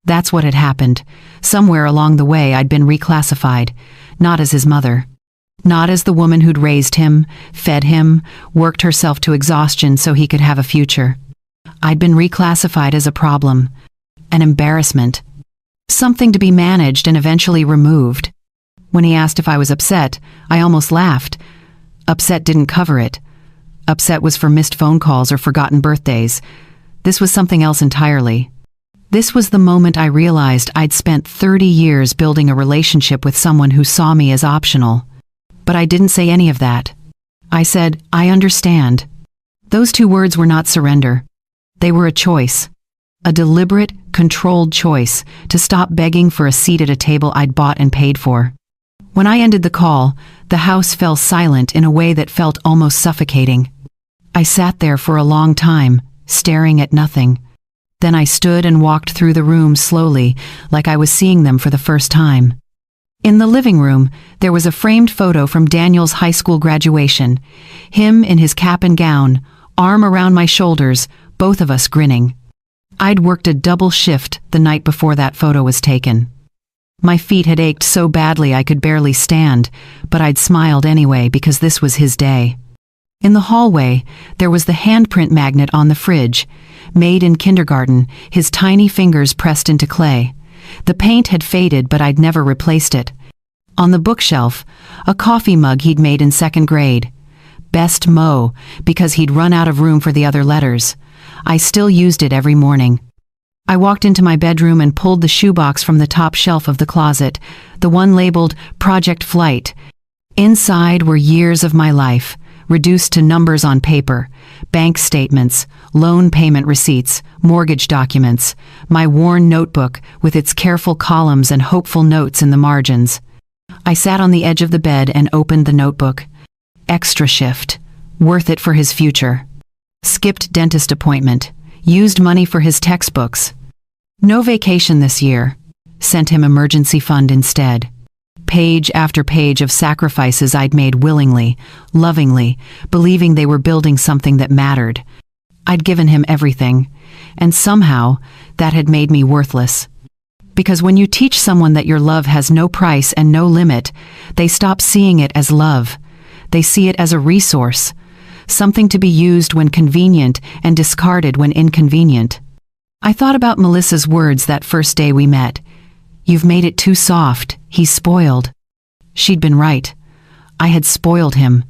That's what had happened. Somewhere along the way I'd been reclassified, not as his mother. Not as the woman who'd raised him, fed him, worked herself to exhaustion so he could have a future. I'd been reclassified as a problem, an embarrassment, something to be managed and eventually removed. When he asked if I was upset, I almost laughed. Upset didn't cover it. Upset was for missed phone calls or forgotten birthdays. This was something else entirely. This was the moment I realized I'd spent 30 years building a relationship with someone who saw me as optional. But I didn't say any of that. I said, I understand. Those two words were not surrender. They were a choice. A deliberate, controlled choice to stop begging for a seat at a table I'd bought and paid for. When I ended the call, the house fell silent in a way that felt almost suffocating. I sat there for a long time, staring at nothing. Then I stood and walked through the room slowly, like I was seeing them for the first time. In the living room, there was a framed photo from Daniel's high school graduation. Him in his cap and gown, arm around my shoulders, both of us grinning. I'd worked a double shift the night before that photo was taken. My feet had ached so badly I could barely stand, but I'd smiled anyway because this was his day. In the hallway, there was the handprint magnet on the fridge, made in kindergarten, his tiny fingers pressed into clay. The paint had faded, but I'd never replaced it. On the bookshelf, a coffee mug he'd made in second grade. Best Mo, because he'd run out of room for the other letters. I still used it every morning. I walked into my bedroom and pulled the shoebox from the top shelf of the closet, the one labeled Project Flight. Inside were years of my life, reduced to numbers on paper, bank statements, loan payment receipts, mortgage documents, my worn notebook with its careful columns and hopeful notes in the margins. I sat on the edge of the bed and opened the notebook. Extra shift. Worth it for his future. Skipped dentist appointment. Used money for his textbooks. No vacation this year. Sent him emergency fund instead. Page after page of sacrifices I'd made willingly, lovingly, believing they were building something that mattered. I'd given him everything, and somehow that had made me worthless. Because when you teach someone that your love has no price and no limit, they stop seeing it as love. They see it as a resource, something to be used when convenient and discarded when inconvenient. I thought about Melissa's words that first day we met. You've made it too soft, he's spoiled. She'd been right. I had spoiled him.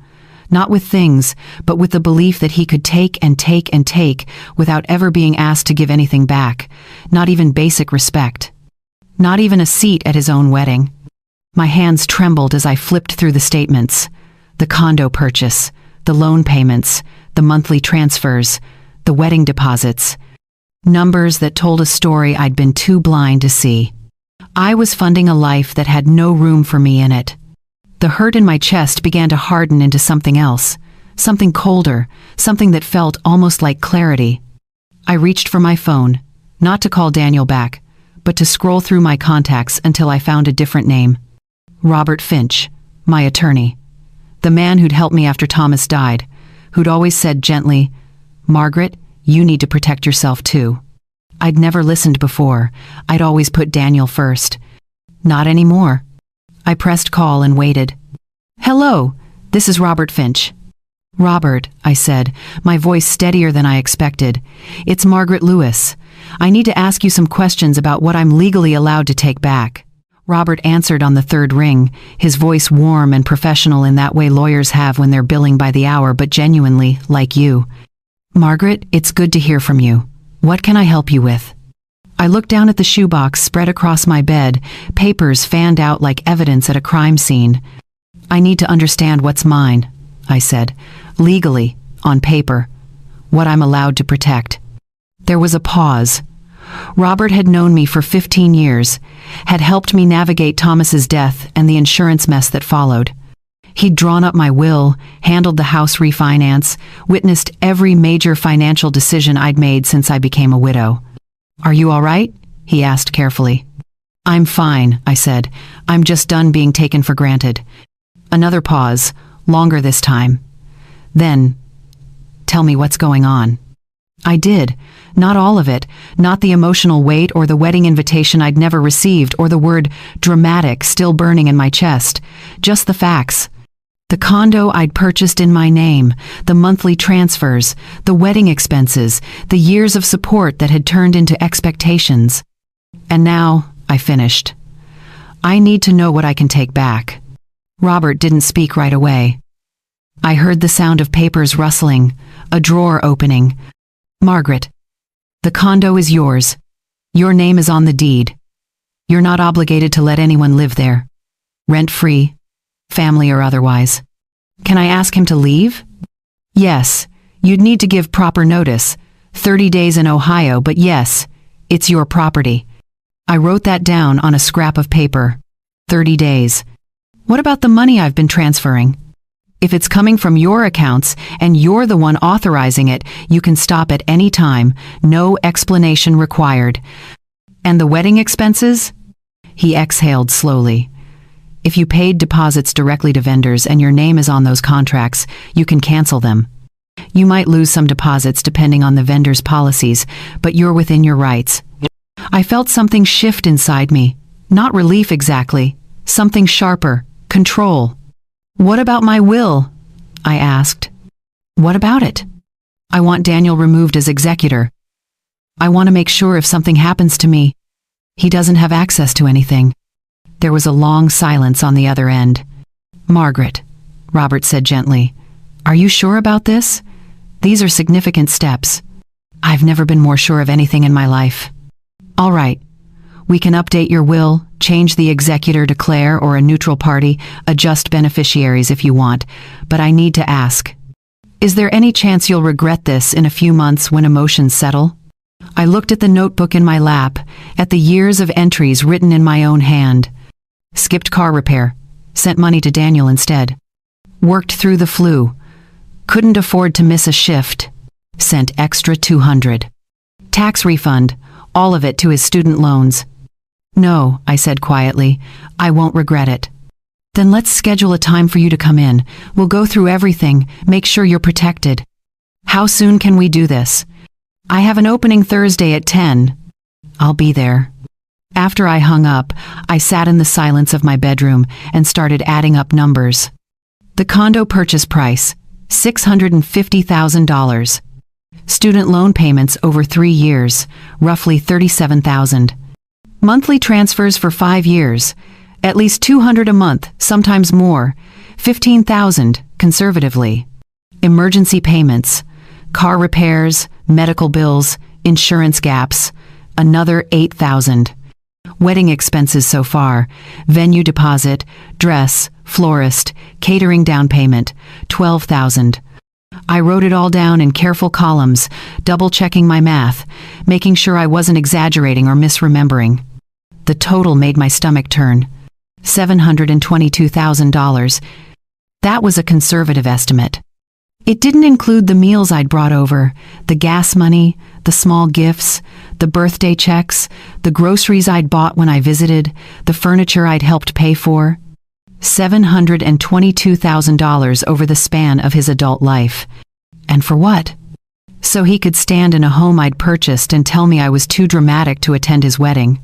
Not with things, but with the belief that he could take and take and take without ever being asked to give anything back, not even basic respect. Not even a seat at his own wedding. My hands trembled as I flipped through the statements. The condo purchase, the loan payments, the monthly transfers, the wedding deposits. Numbers that told a story I'd been too blind to see. I was funding a life that had no room for me in it. The hurt in my chest began to harden into something else, something colder, something that felt almost like clarity. I reached for my phone, not to call Daniel back, but to scroll through my contacts until I found a different name. Robert Finch, my attorney. The man who'd helped me after Thomas died, who'd always said gently, "Margaret, you need to protect yourself too." I'd never listened before. I'd always put Daniel first. Not anymore. I pressed call and waited. "Hello, this is Robert Finch." "Robert," I said, my voice steadier than I expected. "It's Margaret Lewis. I need to ask you some questions about what I'm legally allowed to take back." Robert answered on the third ring, his voice warm and professional in that way lawyers have when they're billing by the hour, but genuinely, like you. "Margaret, it's good to hear from you. What can I help you with?" I looked down at the shoebox spread across my bed, papers fanned out like evidence at a crime scene. "I need to understand what's mine," I said, "legally, on paper, what I'm allowed to protect." There was a pause. Robert had known me for 15 years, had helped me navigate Thomas's death and the insurance mess that followed. He'd drawn up my will, handled the house refinance, witnessed every major financial decision I'd made since I became a widow. "Are you all right?" he asked carefully. "I'm fine," I said. "I'm just done being taken for granted." Another pause, longer this time. Then, "Tell me what's going on." I did. Not all of it, not the emotional weight or the wedding invitation I'd never received or the word dramatic still burning in my chest. Just the facts. The condo I'd purchased in my name, the monthly transfers, the wedding expenses, the years of support that had turned into expectations. And now, I finished. I need to know what I can take back. Robert didn't speak right away. I heard the sound of papers rustling, a drawer opening. "Margaret, the condo is yours. Your name is on the deed. You're not obligated to let anyone live there. Rent-free, family or otherwise. Can I ask him to leave?" "Yes, you'd need to give proper notice. 30 days in Ohio, but yes, it's your property." I wrote that down on a scrap of paper. 30 days. What about the money I've been transferring? If it's coming from your accounts and you're the one authorizing it, you can stop at any time, no explanation required. And the wedding expenses? He exhaled slowly. If you paid deposits directly to vendors and your name is on those contracts, you can cancel them. You might lose some deposits depending on the vendor's policies, but you're within your rights. I felt something shift inside me. Not relief exactly. Something sharper. Control. "What about my will?" I asked. "What about it?" "I want Daniel removed as executor. I want to make sure if something happens to me, he doesn't have access to anything." There was a long silence on the other end. "Margaret," Robert said gently, "are you sure about this? These are significant steps. I've never been more sure of anything in my life." "All right. We can update your will, change the executor to Claire or a neutral party, adjust beneficiaries if you want, but I need to ask. Is there any chance you'll regret this in a few months when emotions settle?" I looked at the notebook in my lap, at the years of entries written in my own hand. Skipped car repair, sent money to Daniel instead. Worked through the flu, couldn't afford to miss a shift, sent extra $200. Tax refund, all of it to his student loans. "No," I said quietly, "I won't regret it." "Then let's schedule a time for you to come in. We'll go through everything, make sure you're protected." "How soon can we do this?" "I have an opening Thursday at 10. "I'll be there." After I hung up, I sat in the silence of my bedroom and started adding up numbers. The condo purchase price, $650,000. Student loan payments over 3 years, roughly $37,000. Monthly transfers for 5 years. At least $200 a month, sometimes more. $15,000, conservatively. Emergency payments. Car repairs, medical bills, insurance gaps. Another $8,000. Wedding expenses so far. Venue deposit, dress, florist, catering down payment, $12,000. I wrote it all down in careful columns, double-checking my math, making sure I wasn't exaggerating or misremembering. The total made my stomach turn. $722,000. That was a conservative estimate. It didn't include the meals I'd brought over, the gas money, the small gifts, the birthday checks, the groceries I'd bought when I visited, the furniture I'd helped pay for. $722,000 over the span of his adult life. And for what? So he could stand in a home I'd purchased and tell me I was too dramatic to attend his wedding.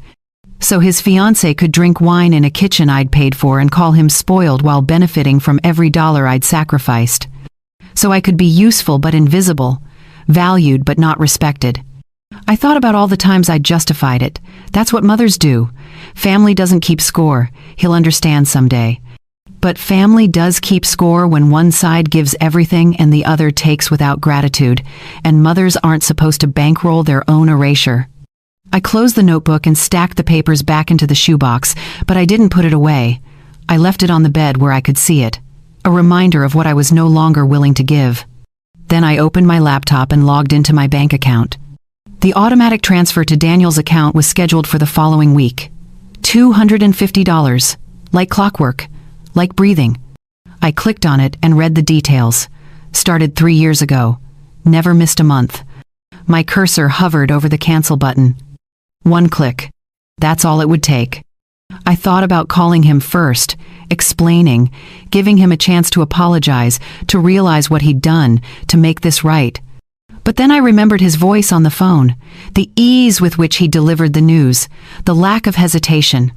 So his fiancée could drink wine in a kitchen I'd paid for and call him spoiled while benefiting from every dollar I'd sacrificed. So I could be useful but invisible, valued but not respected. I thought about all the times I'd justified it. That's what mothers do. Family doesn't keep score. He'll understand someday. But family does keep score when one side gives everything and the other takes without gratitude, and mothers aren't supposed to bankroll their own erasure. I closed the notebook and stacked the papers back into the shoebox, but I didn't put it away. I left it on the bed where I could see it, a reminder of what I was no longer willing to give. Then I opened my laptop and logged into my bank account. The automatic transfer to Daniel's account was scheduled for the following week. $250, like clockwork, like breathing. I clicked on it and read the details. Started 3 years ago. Never missed a month. My cursor hovered over the cancel button. One click. That's all it would take. I thought about calling him first, explaining, giving him a chance to apologize, to realize what he'd done, to make this right. But then I remembered his voice on the phone, the ease with which he delivered the news, the lack of hesitation,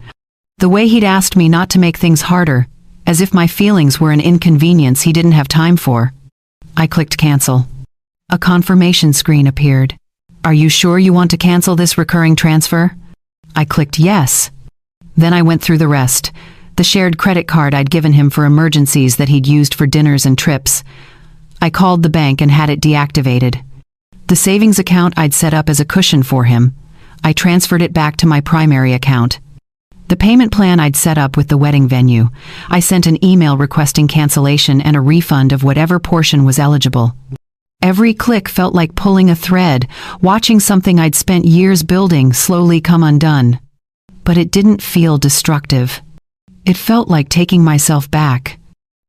the way he'd asked me not to make things harder, as if my feelings were an inconvenience he didn't have time for. I clicked cancel. A confirmation screen appeared. Are you sure you want to cancel this recurring transfer? I clicked yes. Then I went through the rest. The shared credit card I'd given him for emergencies that he'd used for dinners and trips. I called the bank and had it deactivated. The savings account I'd set up as a cushion for him. I transferred it back to my primary account. The payment plan I'd set up with the wedding venue. I sent an email requesting cancellation and a refund of whatever portion was eligible. Every click felt like pulling a thread, watching something I'd spent years building slowly come undone. But it didn't feel destructive. It felt like taking myself back.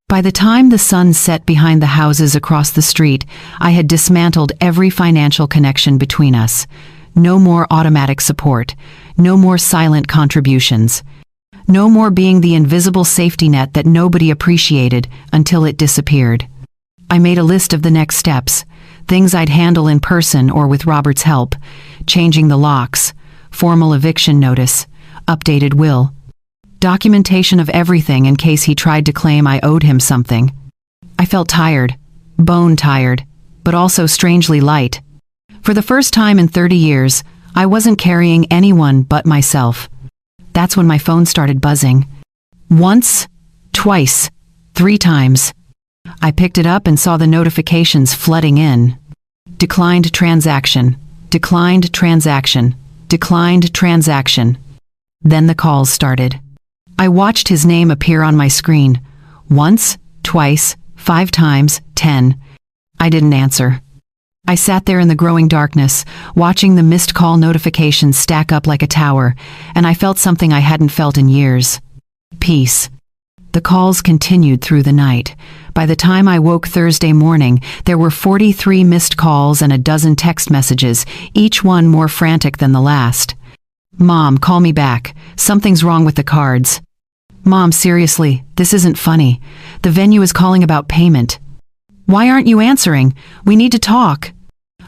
By the time the sun set behind the houses across the street, I had dismantled every financial connection between us. No more automatic support. No more silent contributions. No more being the invisible safety net that nobody appreciated until it disappeared. I made a list of the next steps, things I'd handle in person or with Robert's help: changing the locks, formal eviction notice, updated will, documentation of everything in case he tried to claim I owed him something. I felt tired, bone tired, but also strangely light. For the first time in 30 years, I wasn't carrying anyone but myself. That's when my phone started buzzing. Once, twice, 3 times. I picked it up and saw the notifications flooding in. Declined transaction, declined transaction, declined transaction. Then the calls started. I watched his name appear on my screen. Once, twice, 5 times, 10. I didn't answer. I sat there in the growing darkness, watching the missed call notifications stack up like a tower, and I felt something I hadn't felt in years. Peace. The calls continued through the night. By the time I woke Thursday morning, there were 43 missed calls and a dozen text messages, each one more frantic than the last. Mom, call me back. Something's wrong with the cards. Mom, seriously, this isn't funny. The venue is calling about payment. Why aren't you answering? We need to talk.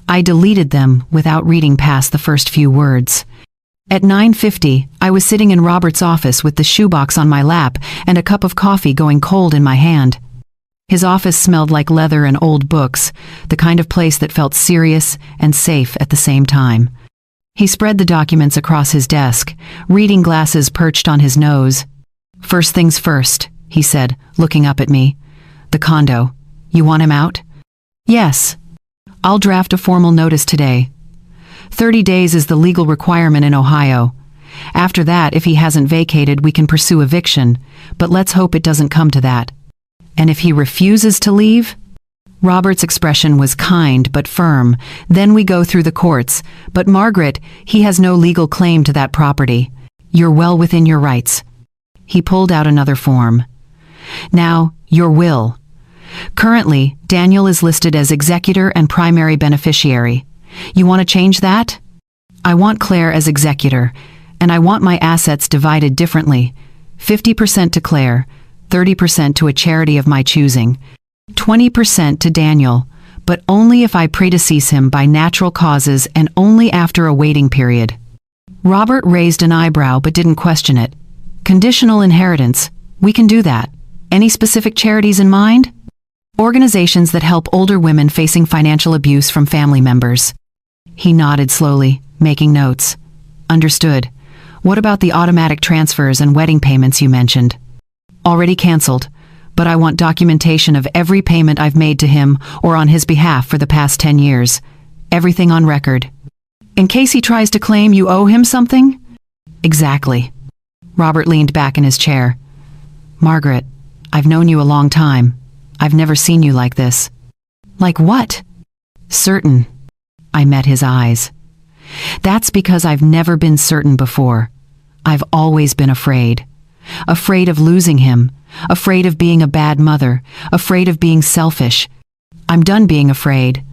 I deleted them without reading past the first few words. At 9:50, I was sitting in Robert's office with the shoebox on my lap and a cup of coffee going cold in my hand. His office smelled like leather and old books, the kind of place that felt serious and safe at the same time. He spread the documents across his desk, reading glasses perched on his nose. "First things first," he said, looking up at me. "The condo. You want him out?" "Yes. I'll draft a formal notice today. 30 days is the legal requirement in Ohio. After that, if he hasn't vacated, we can pursue eviction, but let's hope it doesn't come to that." "And if he refuses to leave?" Robert's expression was kind but firm. "Then we go through the courts. But Margaret, he has no legal claim to that property. You're well within your rights." He pulled out another form. "Now, your will. Currently, Daniel is listed as executor and primary beneficiary. You want to change that?" "I want Claire as executor, and I want my assets divided differently. 50% to Claire, 30% to a charity of my choosing, 20% to Daniel, but only if I predecease him by natural causes and only after a waiting period." Robert raised an eyebrow but didn't question it. "Conditional inheritance. We can do that. Any specific charities in mind?" "Organizations that help older women facing financial abuse from family members." He nodded slowly, making notes. "Understood. What about the automatic transfers and wedding payments you mentioned?" "Already canceled, but I want documentation of every payment I've made to him or on his behalf for the past 10 years. Everything on record. In case he tries to claim you owe him something?" "Exactly." Robert leaned back in his chair. "Margaret, I've known you a long time. I've never seen you like this." "Like what?" "Certain." I met his eyes. "That's because I've never been certain before. I've always been afraid. Afraid of losing him. Afraid of being a bad mother. Afraid of being selfish. I'm done being afraid."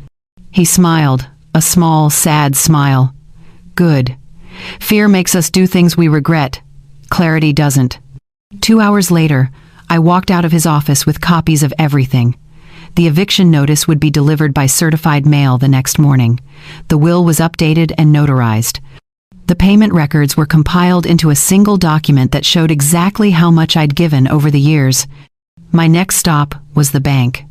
He smiled, a small, sad smile. "Good. Fear makes us do things we regret. Clarity doesn't." 2 hours later, I walked out of his office with copies of everything. The eviction notice would be delivered by certified mail the next morning. The will was updated and notarized. The payment records were compiled into a single document that showed exactly how much I'd given over the years. My next stop was the bank.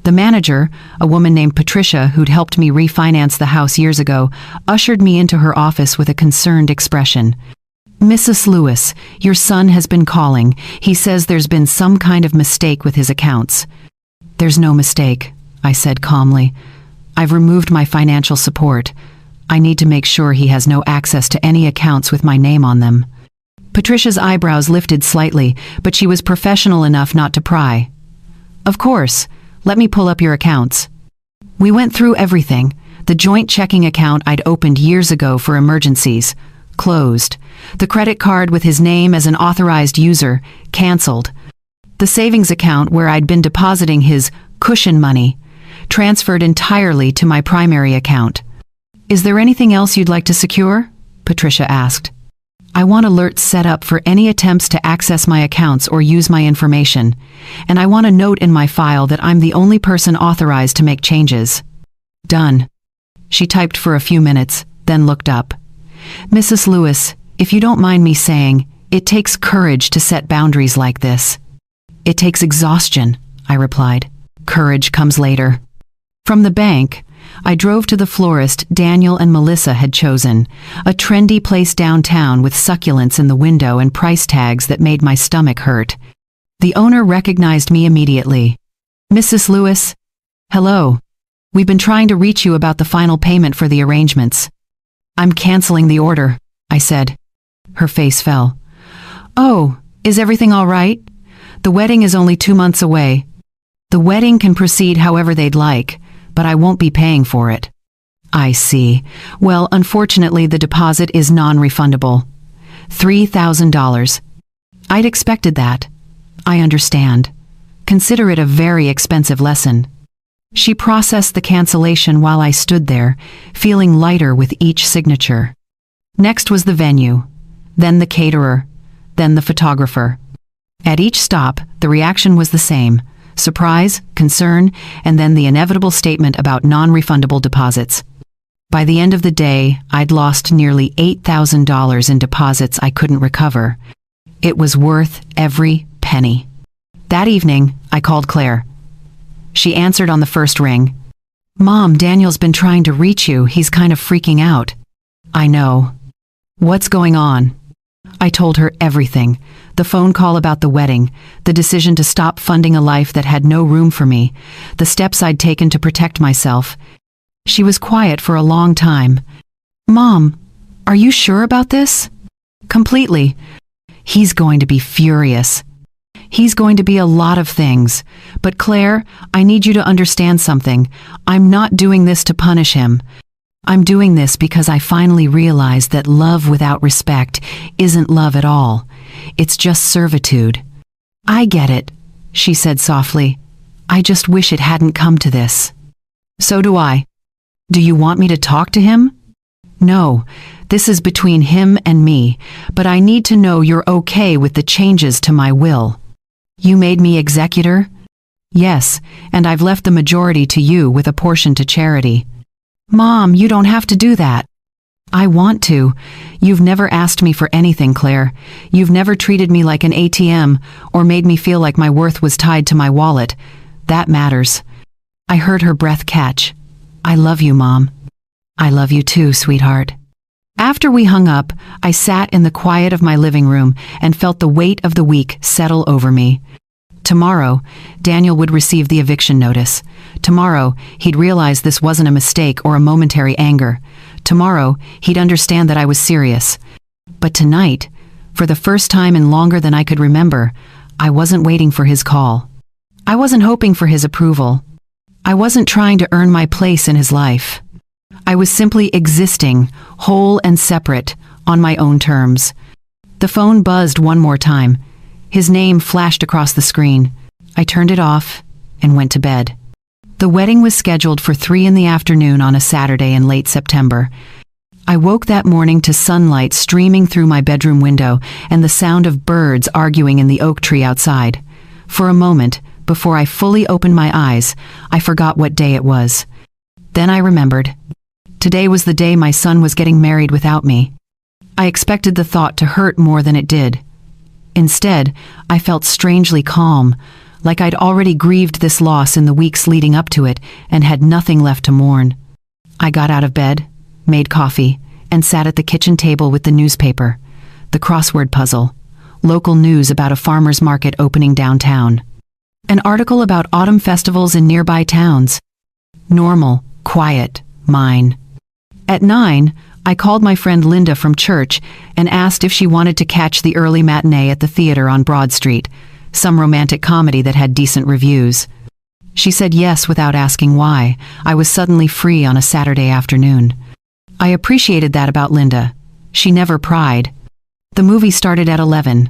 The manager, a woman named Patricia who'd helped me refinance the house years ago, ushered me into her office with a concerned expression. "Mrs. Lewis, your son has been calling. He says there's been some kind of mistake with his accounts." "There's no mistake," I said calmly. "I've removed my financial support. I need to make sure he has no access to any accounts with my name on them." Patricia's eyebrows lifted slightly, but she was professional enough not to pry. "Of course. Let me pull up your accounts." We went through everything. The joint checking account I'd opened years ago for emergencies. Closed. The credit card with his name as an authorized user. Canceled. The savings account where I'd been depositing his cushion money. Transferred entirely to my primary account. "Is there anything else you'd like to secure?" Patricia asked. "I want alerts set up for any attempts to access my accounts or use my information, and I want a note in my file that I'm the only person authorized to make changes." "Done." She typed for a few minutes, then looked up. "Mrs. Lewis, if you don't mind me saying, it takes courage to set boundaries like this." "It takes exhaustion," I replied. "Courage comes later." From the bank, I drove to the florist Daniel and Melissa had chosen, a trendy place downtown with succulents in the window and price tags that made my stomach hurt. The owner recognized me immediately. "Mrs. Lewis?" "Hello. We've been trying to reach you about the final payment for the arrangements." "I'm canceling the order," I said. Her face fell. "Oh, is everything all right? The wedding is only 2 months away." "The wedding can proceed however they'd like, but I won't be paying for it." "I see. Well, unfortunately, the deposit is non-refundable. $3,000. "I'd expected that." "I understand. Consider it a very expensive lesson." She processed the cancellation while I stood there, feeling lighter with each signature. Next was the venue, then the caterer, then the photographer. At each stop, the reaction was the same: surprise, concern, and then the inevitable statement about non-refundable deposits. By the end of the day, I'd lost nearly $8,000 in deposits I couldn't recover. It was worth every penny. That evening, I called Claire. She answered on the first ring. "Mom, Daniel's been trying to reach you. He's kind of freaking out." I know. What's going on? I told her everything. The phone call about the wedding, the decision to stop funding a life that had no room for me, the steps I'd taken to protect myself. She was quiet for a long time. Mom, are you sure about this? Completely. He's going to be furious. He's going to be a lot of things. But Claire, I need you to understand something. I'm not doing this to punish him. I'm doing this because I finally realized that love without respect isn't love at all. It's just servitude. I get it, she said softly. I just wish it hadn't come to this. So do I. Do you want me to talk to him? No, this is between him and me, but I need to know you're okay with the changes to my will. You made me executor? Yes, and I've left the majority to you with a portion to charity. Mom, you don't have to do that. I want to. You've never asked me for anything, Claire. You've never treated me like an ATM or made me feel like my worth was tied to my wallet. That matters. I heard her breath catch. I love you, Mom. I love you too, sweetheart. After we hung up, I sat in the quiet of my living room and felt the weight of the week settle over me. Tomorrow, Daniel would receive the eviction notice. Tomorrow, he'd realize this wasn't a mistake or a momentary anger. Tomorrow, he'd understand that I was serious. But tonight, for the first time in longer than I could remember, I wasn't waiting for his call. I wasn't hoping for his approval. I wasn't trying to earn my place in his life. I was simply existing, whole and separate, on my own terms. The phone buzzed one more time. His name flashed across the screen. I turned it off and went to bed. The wedding was scheduled for 3 p.m. on a Saturday in late September. I woke that morning to sunlight streaming through my bedroom window and the sound of birds arguing in the oak tree outside. For a moment, before I fully opened my eyes, I forgot what day it was. Then I remembered. Today was the day my son was getting married without me. I expected the thought to hurt more than it did. Instead, I felt strangely calm, like I'd already grieved this loss in the weeks leading up to it and had nothing left to mourn. I got out of bed, made coffee, and sat at the kitchen table with the newspaper, the crossword puzzle, local news about a farmer's market opening downtown, an article about autumn festivals in nearby towns. Normal, quiet, mine. At 9, I called my friend Linda from church and asked if she wanted to catch the early matinee at the theater on Broad Street, some romantic comedy that had decent reviews. She said yes without asking why. I was suddenly free on a Saturday afternoon. I appreciated that about Linda. She never pried. The movie started at 11.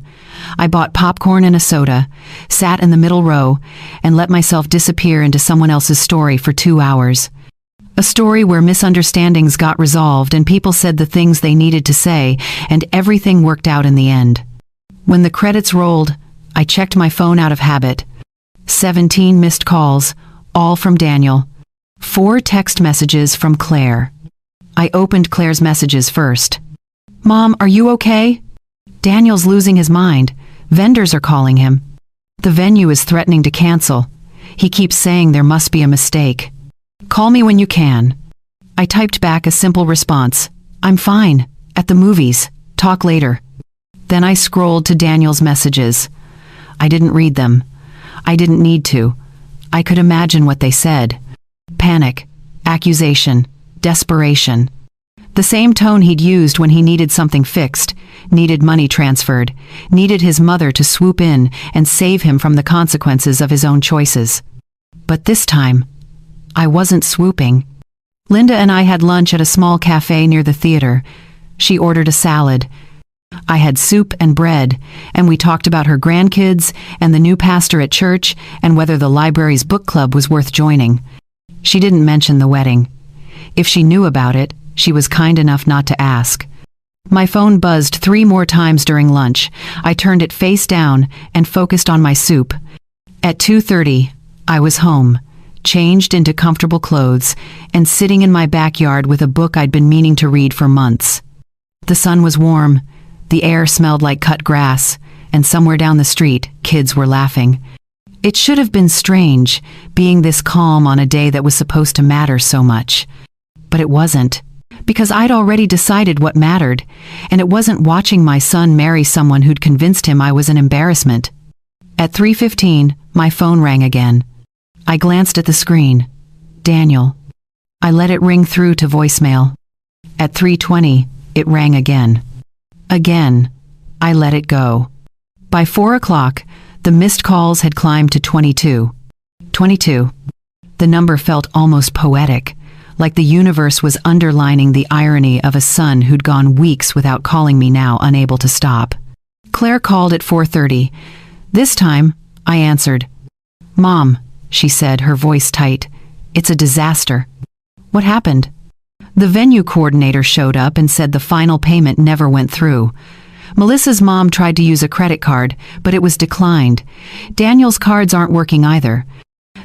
I bought popcorn and a soda, sat in the middle row, and let myself disappear into someone else's story for 2 hours. A story where misunderstandings got resolved and people said the things they needed to say, and everything worked out in the end. When the credits rolled, I checked my phone out of habit. 17 missed calls, all from Daniel. 4 text messages from Claire. I opened Claire's messages first. Mom, are you okay? Daniel's losing his mind. Vendors are calling him. The venue is threatening to cancel. He keeps saying there must be a mistake. Call me when you can. I typed back a simple response. I'm fine. At the movies. Talk later. Then I scrolled to Daniel's messages. I didn't read them. I didn't need to. I could imagine what they said. Panic, accusation, desperation. The same tone he'd used when he needed something fixed, needed money transferred, needed his mother to swoop in and save him from the consequences of his own choices. But this time, I wasn't swooping. Linda and I had lunch at a small cafe near the theater. She ordered a salad. I had soup and bread, and we talked about her grandkids and the new pastor at church and whether the library's book club was worth joining. She didn't mention the wedding. If she knew about it, she was kind enough not to ask. My phone buzzed 3 more times during lunch. I turned it face down and focused on my soup. At 2:30, I was home, changed into comfortable clothes, and sitting in my backyard with a book I'd been meaning to read for months. The sun was warm, the air smelled like cut grass, and somewhere down the street, kids were laughing. It should have been strange, being this calm on a day that was supposed to matter so much. But it wasn't, because I'd already decided what mattered, and it wasn't watching my son marry someone who'd convinced him I was an embarrassment. At 3:15, my phone rang again. I glanced at the screen. Daniel. I let it ring through to voicemail. At 3:20, it rang again. Again. I let it go. By 4 o'clock, the missed calls had climbed to 22. 22. The number felt almost poetic, like the universe was underlining the irony of a son who'd gone weeks without calling me, now unable to stop. Claire called at 4:30. This time, I answered. "Mom," she said, her voice tight. "It's a disaster." "What happened?" "The venue coordinator showed up and said the final payment never went through. Melissa's mom tried to use a credit card, but it was declined. Daniel's cards aren't working either.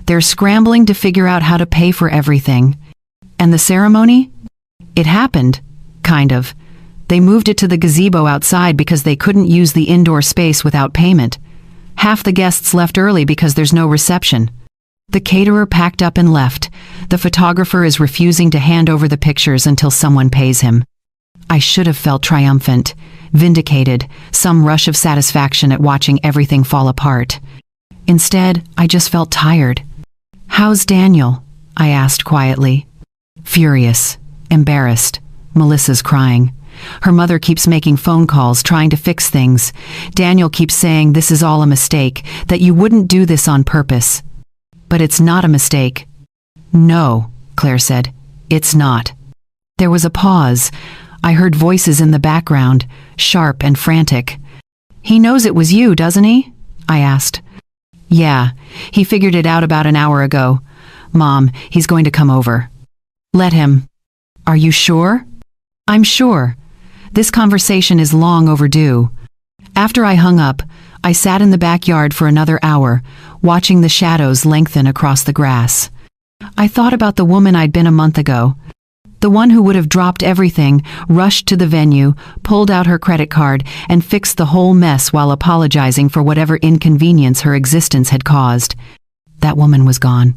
They're scrambling to figure out how to pay for everything. And the ceremony? It happened, kind of. They moved it to the gazebo outside because they couldn't use the indoor space without payment. Half the guests left early because there's no reception. The caterer packed up and left. The photographer is refusing to hand over the pictures until someone pays him." I should have felt triumphant, vindicated, some rush of satisfaction at watching everything fall apart. Instead, I just felt tired. "How's Daniel?" I asked quietly. "Furious, embarrassed. Melissa's crying. Her mother keeps making phone calls, trying to fix things. Daniel keeps saying this is all a mistake, that you wouldn't do this on purpose." "But it's not a mistake." "No," Claire said. "It's not." There was a pause. I heard voices in the background, sharp and frantic. "He knows it was you, doesn't he?" I asked. "Yeah, he figured it out about an hour ago. Mom, he's going to come over." "Let him." "Are you sure?" "I'm sure. This conversation is long overdue." After I hung up, I sat in the backyard for another hour, watching the shadows lengthen across the grass. I thought about the woman I'd been a month ago. The one who would have dropped everything, rushed to the venue, pulled out her credit card, and fixed the whole mess while apologizing for whatever inconvenience her existence had caused. That woman was gone.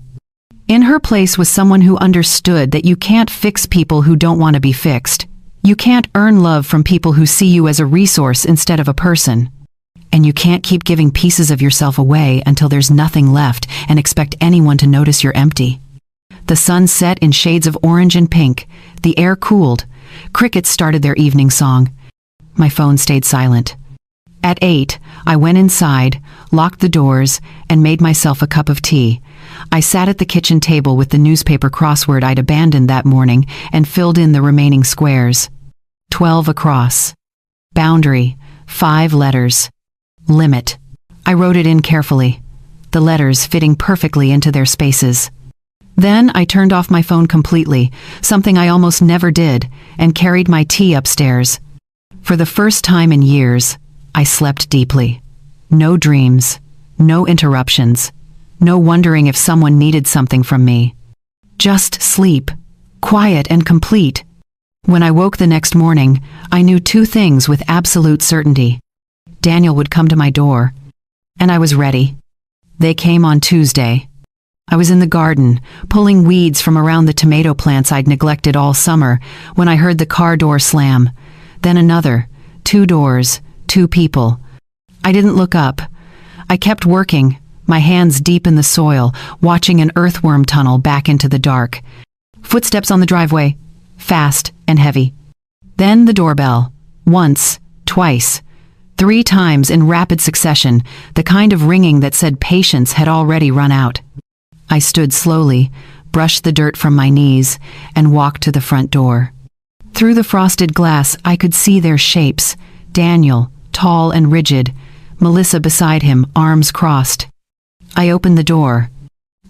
In her place was someone who understood that you can't fix people who don't want to be fixed. You can't earn love from people who see you as a resource instead of a person. And you can't keep giving pieces of yourself away until there's nothing left and expect anyone to notice you're empty. The sun set in shades of orange and pink. The air cooled. Crickets started their evening song. My phone stayed silent. At 8, I went inside, locked the doors, and made myself a cup of tea. I sat at the kitchen table with the newspaper crossword I'd abandoned that morning and filled in the remaining squares. 12 across. Boundary. 5 letters. Limit. I wrote it in carefully, the letters fitting perfectly into their spaces. Then I turned off my phone completely, something I almost never did, and carried my tea upstairs. For the first time in years, I slept deeply. No dreams, no interruptions, no wondering if someone needed something from me. Just sleep, quiet and complete. When I woke the next morning, I knew 2 things with absolute certainty. Daniel would come to my door, and I was ready. They came on Tuesday. I was in the garden, pulling weeds from around the tomato plants I'd neglected all summer, when I heard the car door slam. Then another. 2 doors, 2 people. I didn't look up. I kept working, my hands deep in the soil, watching an earthworm tunnel back into the dark. Footsteps on the driveway, fast and heavy. Then the doorbell. Once, twice, 3 times in rapid succession, the kind of ringing that said patience had already run out. I stood slowly, brushed the dirt from my knees, and walked to the front door. Through the frosted glass, I could see their shapes. Daniel, tall and rigid. Melissa beside him, arms crossed. I opened the door.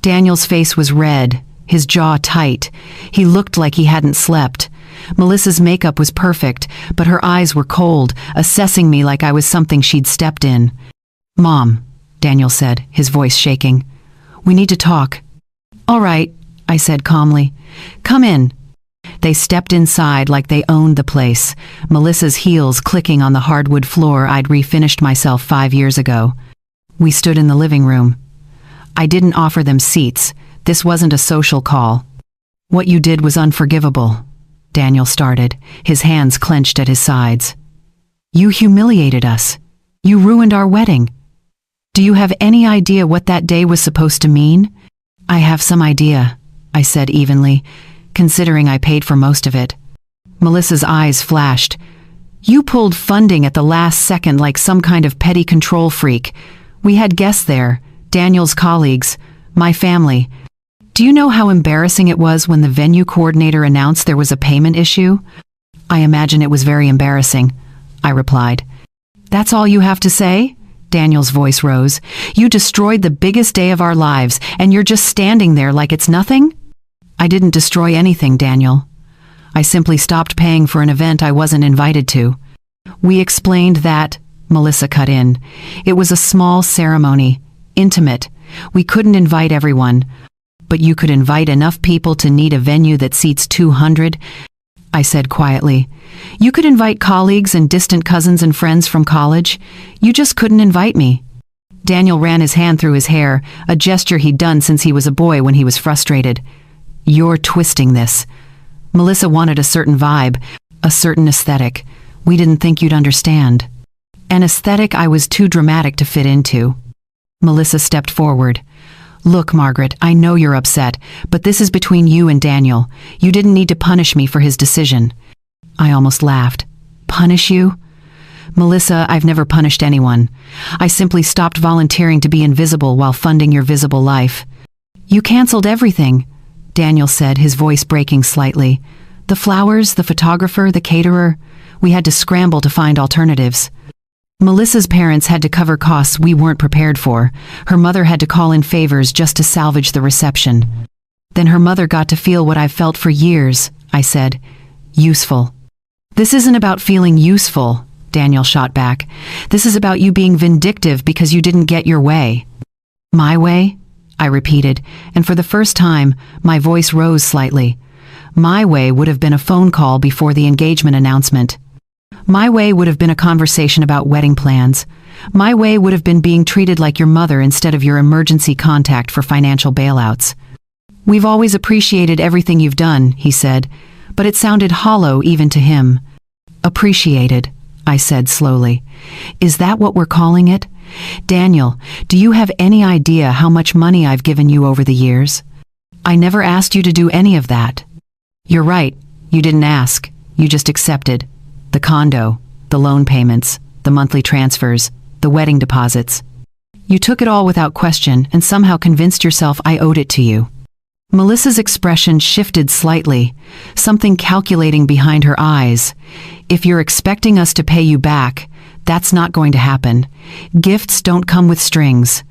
Daniel's face was red, his jaw tight. He looked like he hadn't slept. Melissa's makeup was perfect, but her eyes were cold, assessing me like I was something she'd stepped in. "Mom," Daniel said, his voice shaking. "We need to talk." "All right," I said calmly. "Come in." They stepped inside like they owned the place, Melissa's heels clicking on the hardwood floor I'd refinished myself 5 years ago. We stood in the living room. I didn't offer them seats. This wasn't a social call. "What you did was unforgivable," Daniel started, his hands clenched at his sides. "You humiliated us. You ruined our wedding. Do you have any idea what that day was supposed to mean?" "I have some idea," I said evenly, considering I paid for most of it. Melissa's eyes flashed. "You pulled funding at the last second like some kind of petty control freak. We had guests there, Daniel's colleagues, my family. Do you know how embarrassing it was when the venue coordinator announced there was a payment issue?" "I imagine it was very embarrassing," I replied. "That's all you have to say?" Daniel's voice rose. "You destroyed the biggest day of our lives, and you're just standing there like it's nothing?" "I didn't destroy anything, Daniel. I simply stopped paying for an event I wasn't invited to." "We explained that," Melissa cut in. "It was a small ceremony, intimate. We couldn't invite everyone. But you could invite enough people to need a venue that seats 200, I said quietly. "You could invite colleagues and distant cousins and friends from college. You just couldn't invite me." Daniel ran his hand through his hair, a gesture he'd done since he was a boy when he was frustrated. "You're twisting this." Melissa wanted a certain vibe, a certain aesthetic. We didn't think you'd understand. An aesthetic I was too dramatic to fit into. Melissa stepped forward. "Look, Margaret, I know you're upset, but this is between you and Daniel. You didn't need to punish me for his decision." I almost laughed. "Punish you?" "Melissa, I've never punished anyone. I simply stopped volunteering to be invisible while funding your visible life." "You canceled everything," Daniel said, his voice breaking slightly. "The flowers, the photographer, the caterer. We had to scramble to find alternatives." Melissa's parents had to cover costs we weren't prepared for. Her mother had to call in favors just to salvage the reception. "Then her mother got to feel what I've felt for years," I said. "Useful." "This isn't about feeling useful," Daniel shot back. "This is about you being vindictive because you didn't get your way." "My way?" I repeated, and for the first time, my voice rose slightly. "My way would have been a phone call before the engagement announcement. My way would have been a conversation about wedding plans. My way would have been being treated like your mother instead of your emergency contact for financial bailouts." "We've always appreciated everything you've done," he said, but it sounded hollow even to him. "Appreciated," I said slowly. "Is that what we're calling it? Daniel, do you have any idea how much money I've given you over the years? I never asked you to do any of that." "You're right, you didn't ask, you just accepted. The condo, the loan payments, the monthly transfers, the wedding deposits. You took it all without question and somehow convinced yourself I owed it to you." Melissa's expression shifted slightly, something calculating behind her eyes. "If you're expecting us to pay you back, that's not going to happen. Gifts don't come with strings."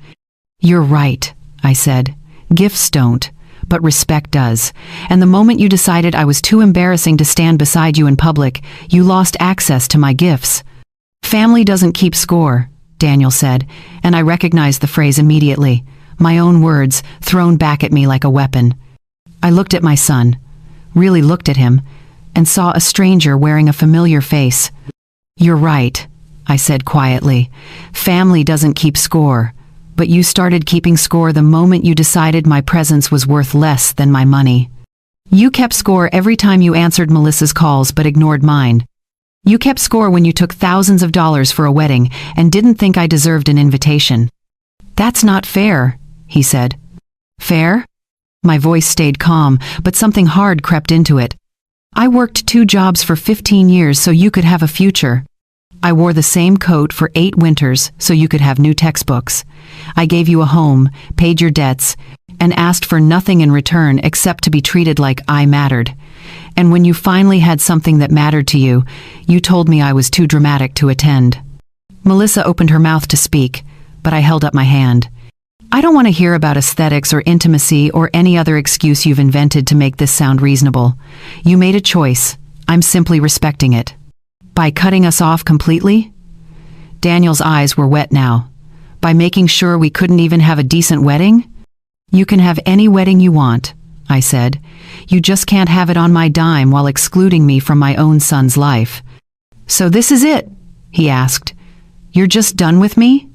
"You're right," I said. "Gifts don't. But respect does. And the moment you decided I was too embarrassing to stand beside you in public, you lost access to my gifts." "Family doesn't keep score," Daniel said, and I recognized the phrase immediately, my own words thrown back at me like a weapon. I looked at my son, really looked at him, and saw a stranger wearing a familiar face. "You're right," I said quietly. "Family doesn't keep score. But you started keeping score the moment you decided my presence was worth less than my money. You kept score every time you answered Melissa's calls but ignored mine. You kept score when you took thousands of dollars for a wedding and didn't think I deserved an invitation." "That's not fair," he said. "Fair?" My voice stayed calm, but something hard crept into it. "I worked 2 jobs for 15 years so you could have a future. I wore the same coat for 8 winters so you could have new textbooks. I gave you a home, paid your debts, and asked for nothing in return except to be treated like I mattered. And when you finally had something that mattered to you, you told me I was too dramatic to attend." Melissa opened her mouth to speak, but I held up my hand. "I don't want to hear about aesthetics or intimacy or any other excuse you've invented to make this sound reasonable. You made a choice. I'm simply respecting it." "By cutting us off completely?" Daniel's eyes were wet now. "By making sure we couldn't even have a decent wedding?" "You can have any wedding you want," I said. "You just can't have it on my dime while excluding me from my own son's life." "So this is it?" he asked. "You're just done with me?"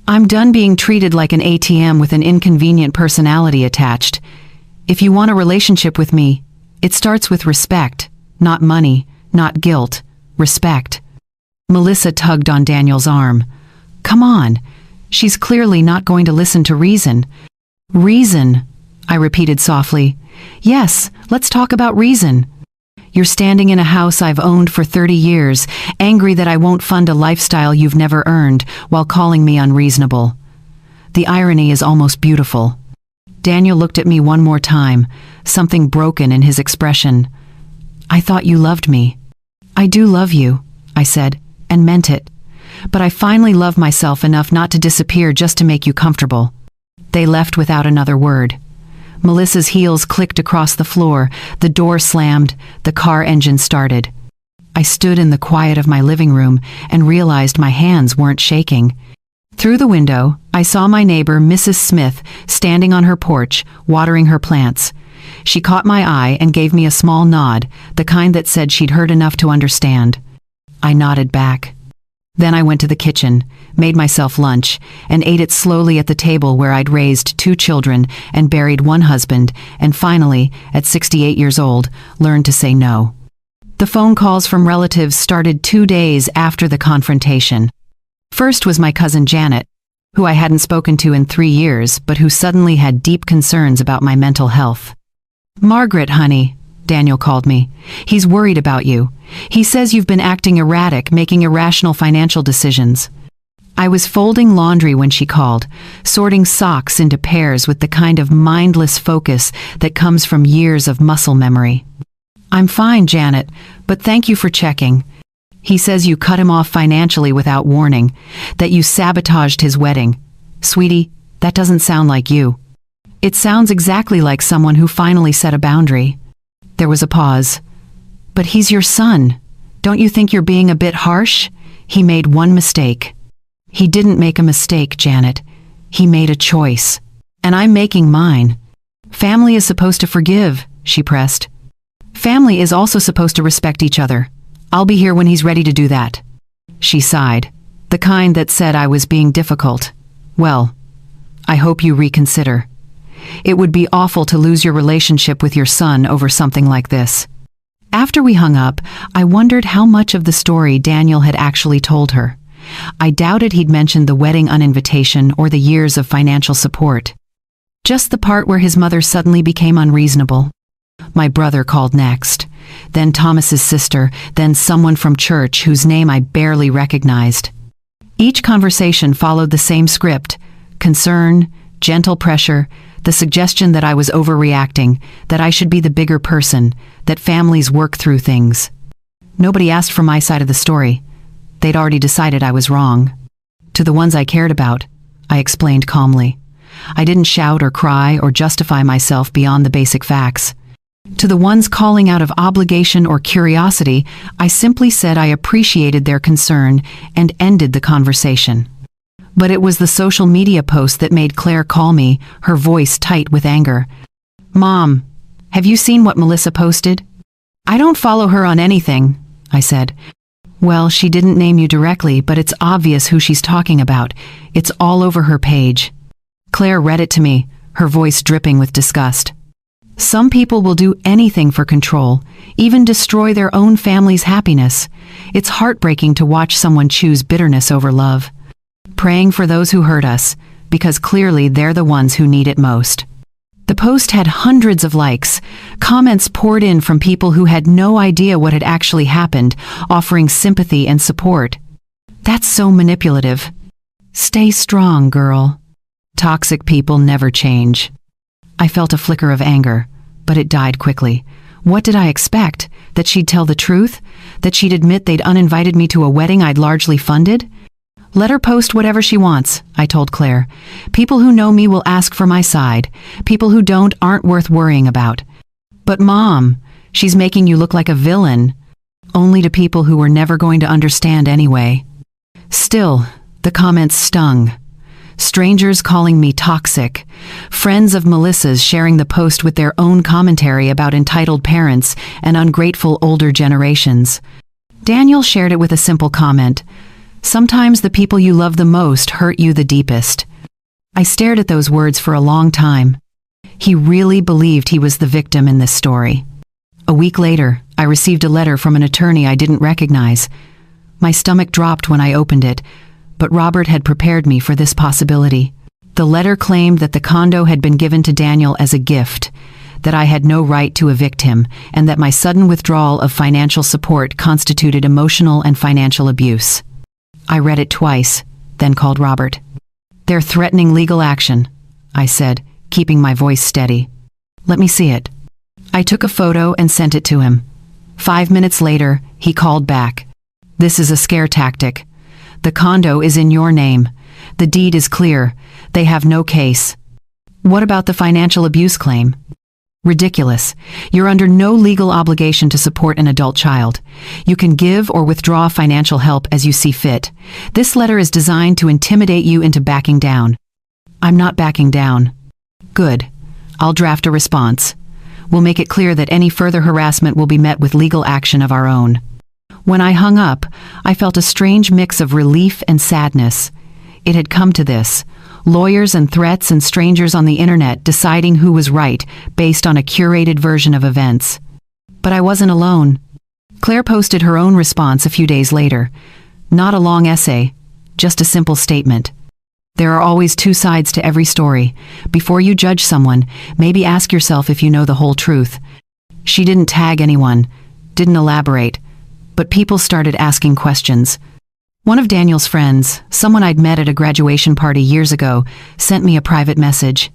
"I'm done being treated like an ATM with an inconvenient personality attached. If you want a relationship with me, it starts with respect," Not money, not guilt, respect. Melissa tugged on Daniel's arm. Come on. She's clearly not going to listen to reason. Reason, I repeated softly. Yes, let's talk about reason. You're standing in a house I've owned for 30 years, angry that I won't fund a lifestyle you've never earned, while calling me unreasonable. The irony is almost beautiful. Daniel looked at me one more time, something broken in his expression. I thought you loved me. I do love you, I said, and meant it. But I finally love myself enough not to disappear just to make you comfortable. They left without another word. Melissa's heels clicked across the floor, the door slammed, the car engine started. I stood in the quiet of my living room and realized my hands weren't shaking. Through the window, I saw my neighbor, Mrs. Smith, standing on her porch, watering her plants. She caught my eye and gave me a small nod, the kind that said she'd heard enough to understand. I nodded back. Then I went to the kitchen, made myself lunch, and ate it slowly at the table where I'd raised 2 children and buried 1 husband, and finally, at 68 years old, learned to say no. The phone calls from relatives started 2 days after the confrontation. First was my cousin Janet, who I hadn't spoken to in 3 years, but who suddenly had deep concerns about my mental health. Margaret, honey, Daniel called me. He's worried about you. He says you've been acting erratic, making irrational financial decisions. I was folding laundry when she called, sorting socks into pairs with the kind of mindless focus that comes from years of muscle memory. I'm fine, Janet, but thank you for checking. He says you cut him off financially without warning, that you sabotaged his wedding. Sweetie, that doesn't sound like you. It sounds exactly like someone who finally set a boundary. There was a pause. But he's your son. Don't you think you're being a bit harsh? He made one mistake. He didn't make a mistake, Janet. He made a choice. And I'm making mine. Family is supposed to forgive, she pressed. Family is also supposed to respect each other. I'll be here when he's ready to do that. She sighed, the kind that said I was being difficult. Well, I hope you reconsider. It would be awful to lose your relationship with your son over something like this. After we hung up, I wondered how much of the story Daniel had actually told her. I doubted he'd mentioned the wedding uninvitation or the years of financial support. Just the part where his mother suddenly became unreasonable. My brother called next, then Thomas's sister, then someone from church whose name I barely recognized. Each conversation followed the same script: concern, gentle pressure, the suggestion that I was overreacting, that I should be the bigger person, that families work through things. Nobody asked for my side of the story. They'd already decided I was wrong. To the ones I cared about, I explained calmly. I didn't shout or cry or justify myself beyond the basic facts. To the ones calling out of obligation or curiosity, I simply said I appreciated their concern and ended the conversation. But it was the social media post that made Claire call me, her voice tight with anger. Mom, have you seen what Melissa posted? I don't follow her on anything, I said. Well, she didn't name you directly, but it's obvious who she's talking about. It's all over her page. Claire read it to me, her voice dripping with disgust. Some people will do anything for control, even destroy their own family's happiness. It's heartbreaking to watch someone choose bitterness over love. Praying for those who hurt us, because clearly they're the ones who need it most. The post had hundreds of likes. Comments poured in from people who had no idea what had actually happened, offering sympathy and support. That's so manipulative. Stay strong, girl. Toxic people never change. I felt a flicker of anger, but it died quickly. What did I expect? That she'd tell the truth? That she'd admit they'd uninvited me to a wedding I'd largely funded? Let her post whatever she wants, I told Claire. People who know me will ask for my side. People who don't aren't worth worrying about. But Mom, she's making you look like a villain. Only to people who were never going to understand anyway. Still, the comments stung. Strangers calling me toxic. Friends of Melissa's sharing the post with their own commentary about entitled parents and ungrateful older generations. Daniel shared it with a simple comment. Sometimes the people you love the most hurt you the deepest. I stared at those words for a long time. He really believed he was the victim in this story. A week later, I received a letter from an attorney I didn't recognize. My stomach dropped when I opened it, but Robert had prepared me for this possibility. The letter claimed that the condo had been given to Daniel as a gift, that I had no right to evict him, and that my sudden withdrawal of financial support constituted emotional and financial abuse. I read it twice, then called Robert. "They're threatening legal action," I said, keeping my voice steady. "Let me see it." I took a photo and sent it to him. 5 minutes later, he called back. "This is a scare tactic. The condo is in your name. The deed is clear. They have no case." "What about the financial abuse claim?" "Ridiculous. You're under no legal obligation to support an adult child. You can give or withdraw financial help as you see fit. This letter is designed to intimidate you into backing down." "I'm not backing down." "Good. I'll draft a response. We'll make it clear that any further harassment will be met with legal action of our own." When I hung up, I felt a strange mix of relief and sadness. It had come to this: lawyers and threats and strangers on the internet deciding who was right based on a curated version of events. But I wasn't alone. Claire posted her own response a few days later. Not a long essay, just a simple statement. There are always two sides to every story. Before you judge someone, maybe ask yourself if you know the whole truth. She didn't tag anyone, didn't elaborate, but people started asking questions. One of Daniel's friends, someone I'd met at a graduation party years ago, sent me a private message.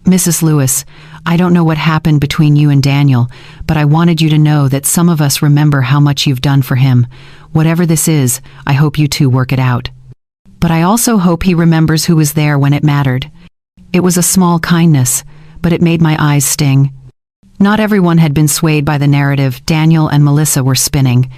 "Mrs. Lewis, I don't know what happened between you and Daniel, but I wanted you to know that some of us remember how much you've done for him. Whatever this is, I hope you two work it out. But I also hope he remembers who was there when it mattered." It was a small kindness, but it made my eyes sting. Not everyone had been swayed by the narrative Daniel and Melissa were spinning.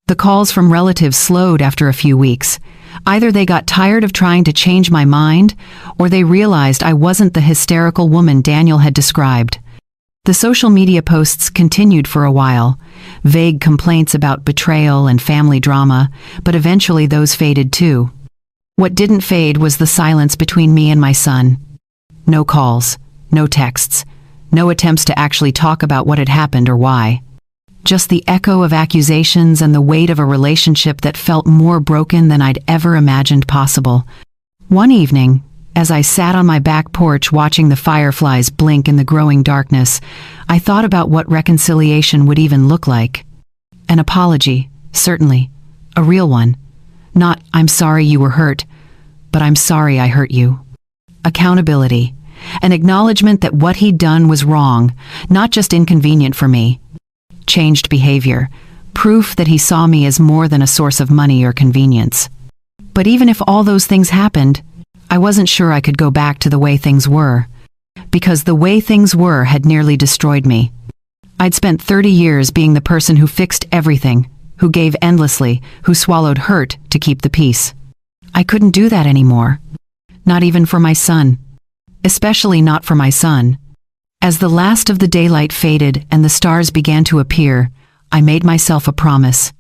The calls from relatives slowed after a few weeks. Either they got tired of trying to change my mind, or they realized I wasn't the hysterical woman Daniel had described. The social media posts continued for a while, vague complaints about betrayal and family drama, but eventually those faded too. What didn't fade was the silence between me and my son. No calls, no texts, no attempts to actually talk about what had happened or why. Just the echo of accusations and the weight of a relationship that felt more broken than I'd ever imagined possible. One evening, as I sat on my back porch watching the fireflies blink in the growing darkness, I thought about what reconciliation would even look like. An apology, certainly. A real one. Not, "I'm sorry you were hurt," but "I'm sorry I hurt you." Accountability. An acknowledgement that what he'd done was wrong, not just inconvenient for me. Changed behavior. Proof that he saw me as more than a source of money or convenience. But even if all those things happened, I wasn't sure I could go back to the way things were. Because the way things were had nearly destroyed me. I'd spent 30 years being the person who fixed everything, who gave endlessly, who swallowed hurt to keep the peace. I couldn't do that anymore. Not even for my son. Especially not for my son. As the last of the daylight faded and the stars began to appear, I made myself a promise.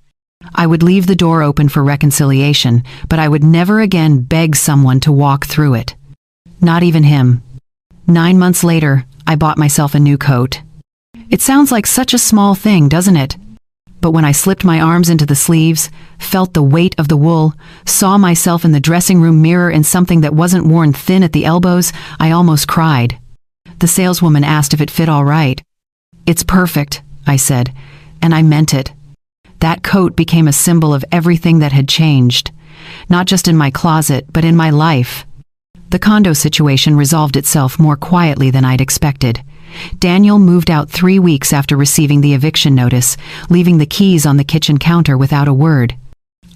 I would leave the door open for reconciliation, but I would never again beg someone to walk through it. Not even him. 9 months later, I bought myself a new coat. It sounds like such a small thing, doesn't it? But when I slipped my arms into the sleeves, felt the weight of the wool, saw myself in the dressing room mirror in something that wasn't worn thin at the elbows, I almost cried. The saleswoman asked if it fit all right. "It's perfect," I said, and I meant it. That coat became a symbol of everything that had changed, not just in my closet, but in my life. The condo situation resolved itself more quietly than I'd expected. Daniel moved out 3 weeks after receiving the eviction notice, leaving the keys on the kitchen counter without a word.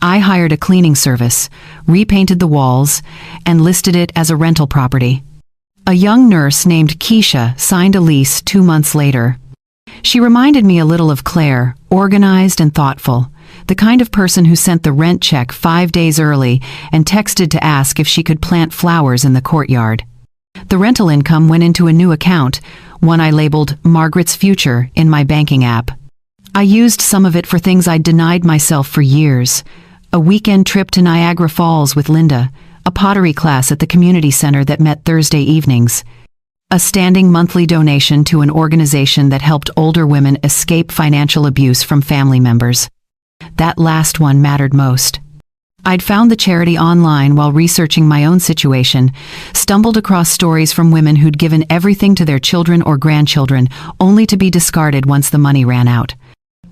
I hired a cleaning service, repainted the walls, and listed it as a rental property. A young nurse named Keisha signed a lease 2 months later. She reminded me a little of Claire, organized and thoughtful, the kind of person who sent the rent check 5 days early and texted to ask if she could plant flowers in the courtyard. The rental income went into a new account, one I labeled Margaret's Future in my banking app. I used some of it for things I'd denied myself for years. A weekend trip to Niagara Falls with Linda, a pottery class at the community center that met Thursday evenings. A standing monthly donation to an organization that helped older women escape financial abuse from family members. That last one mattered most. I'd found the charity online while researching my own situation, stumbled across stories from women who'd given everything to their children or grandchildren, only to be discarded once the money ran out.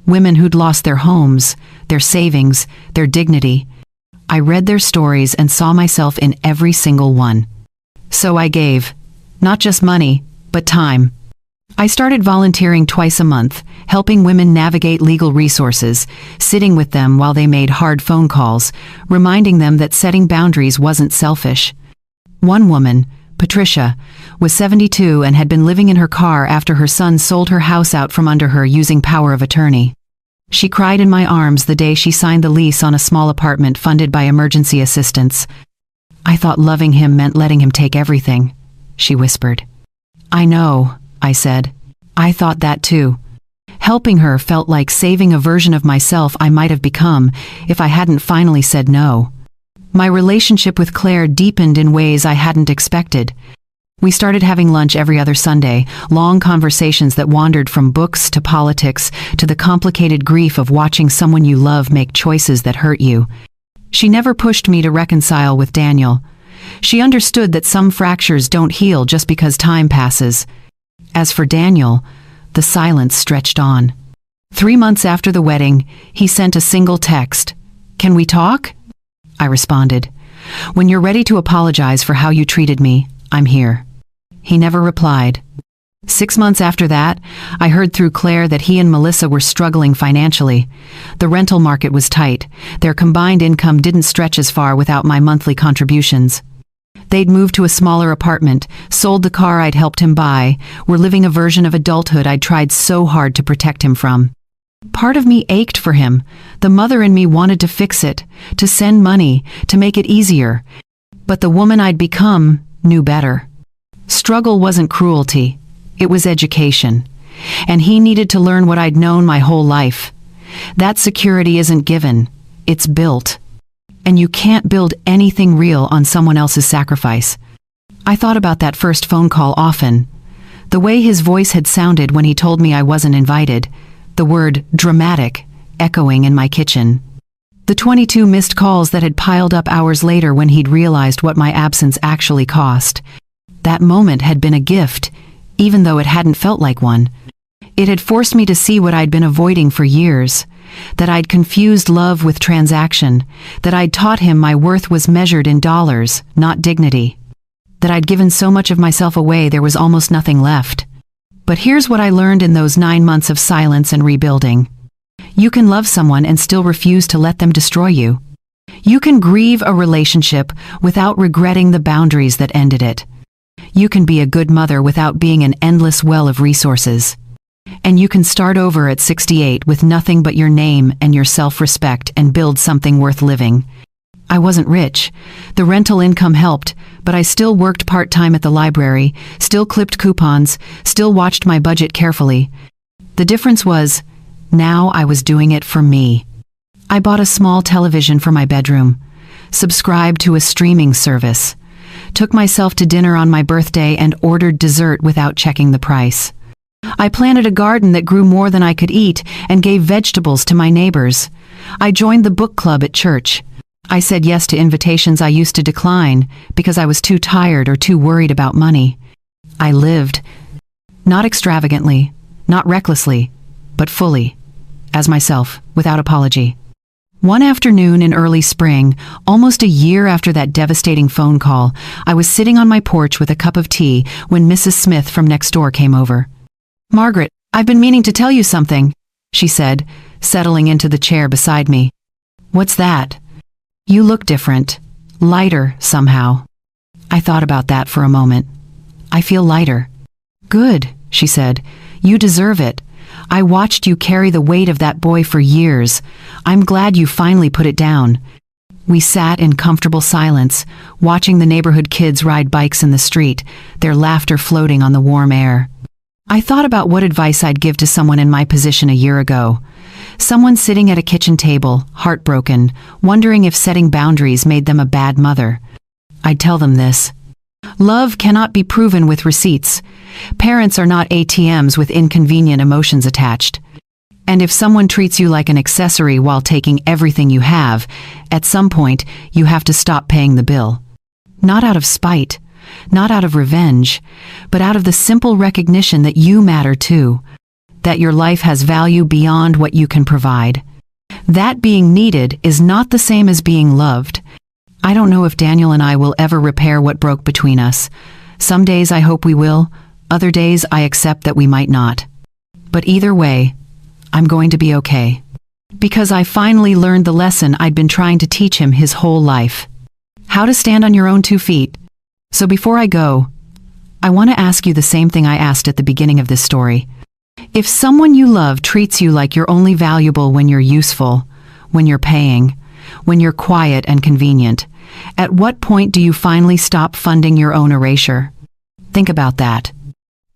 Women who'd lost their homes, their savings, their dignity. I read their stories and saw myself in every single one. So I gave. Not just money, but time. I started volunteering twice a month, helping women navigate legal resources, sitting with them while they made hard phone calls, reminding them that setting boundaries wasn't selfish. One woman, Patricia, was 72 and had been living in her car after her son sold her house out from under her using power of attorney. She cried in my arms the day she signed the lease on a small apartment funded by emergency assistance. "I thought loving him meant letting him take everything," she whispered. "I know," I said. "I thought that too." Helping her felt like saving a version of myself I might have become if I hadn't finally said no. My relationship with Claire deepened in ways I hadn't expected. We started having lunch every other Sunday, long conversations that wandered from books to politics to the complicated grief of watching someone you love make choices that hurt you. She never pushed me to reconcile with Daniel. She understood that some fractures don't heal just because time passes. As for Daniel, the silence stretched on. 3 months after the wedding, he sent a single text. "Can we talk?" I responded, "When you're ready to apologize for how you treated me, I'm here." He never replied. 6 months after that, I heard through Claire that he and Melissa were struggling financially. The rental market was tight. Their combined income didn't stretch as far without my monthly contributions. They'd moved to a smaller apartment, sold the car I'd helped him buy, were living a version of adulthood I'd tried so hard to protect him from. Part of me ached for him. The mother in me wanted to fix it, to send money, to make it easier. But the woman I'd become knew better. Struggle wasn't cruelty. It was education. And he needed to learn what I'd known my whole life. That security isn't given. It's built. And you can't build anything real on someone else's sacrifice. I thought about that first phone call often. The way his voice had sounded when he told me I wasn't invited. The word dramatic echoing in my kitchen. The 22 missed calls that had piled up hours later when he'd realized what my absence actually cost. That moment had been a gift, even though it hadn't felt like one. It had forced me to see what I'd been avoiding for years. That I'd confused love with transaction. That I'd taught him my worth was measured in dollars, not dignity. That I'd given so much of myself away there was almost nothing left. But here's what I learned in those 9 months of silence and rebuilding. You can love someone and still refuse to let them destroy you. You can grieve a relationship without regretting the boundaries that ended it. You can be a good mother without being an endless well of resources. And you can start over at 68 with nothing but your name and your self-respect and build something worth living. I wasn't rich. The rental income helped, but I still worked part-time at the library, still clipped coupons, still watched my budget carefully. The difference was, now I was doing it for me. I bought a small television for my bedroom, subscribed to a streaming service, took myself to dinner on my birthday and ordered dessert without checking the price. I planted a garden that grew more than I could eat and gave vegetables to my neighbors. I joined the book club at church. I said yes to invitations I used to decline because I was too tired or too worried about money. I lived, not extravagantly, not recklessly, but fully, as myself, without apology. One afternoon in early spring, almost a year after that devastating phone call, I was sitting on my porch with a cup of tea when Mrs. Smith from next door came over. "Margaret, I've been meaning to tell you something," she said, settling into the chair beside me. "What's that?" "You look different. Lighter, somehow." I thought about that for a moment. "I feel lighter." "Good," she said. "You deserve it. I watched you carry the weight of that boy for years. I'm glad you finally put it down." We sat in comfortable silence, watching the neighborhood kids ride bikes in the street, their laughter floating on the warm air. I thought about what advice I'd give to someone in my position a year ago. Someone sitting at a kitchen table, heartbroken, wondering if setting boundaries made them a bad mother. I'd tell them this: Love cannot be proven with receipts. Parents are not ATMs with inconvenient emotions attached. And if someone treats you like an accessory while taking everything you have, at some point you have to stop paying the bill. Not out of spite, not out of revenge, but out of the simple recognition that you matter too, that your life has value beyond what you can provide. That being needed is not the same as being loved. I don't know if Daniel and I will ever repair what broke between us. Some days I hope we will, other days I accept that we might not. But either way, I'm going to be okay. Because I finally learned the lesson I'd been trying to teach him his whole life. How to stand on your own 2 feet. So before I go, I want to ask you the same thing I asked at the beginning of this story. If someone you love treats you like you're only valuable when you're useful, when you're paying, when you're quiet and convenient, at what point do you finally stop funding your own erasure? Think about that.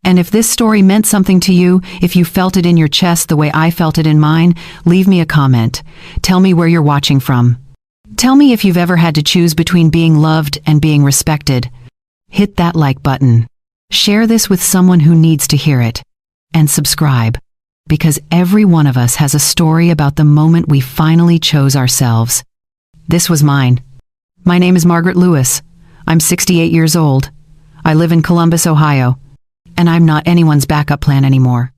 And if this story meant something to you, if you felt it in your chest the way I felt it in mine, leave me a comment. Tell me where you're watching from. Tell me if you've ever had to choose between being loved and being respected. Hit that like button. Share this with someone who needs to hear it. And subscribe. Because every one of us has a story about the moment we finally chose ourselves. This was mine. My name is Margaret Lewis. I'm 68 years old. I live in Columbus, Ohio. And I'm not anyone's backup plan anymore.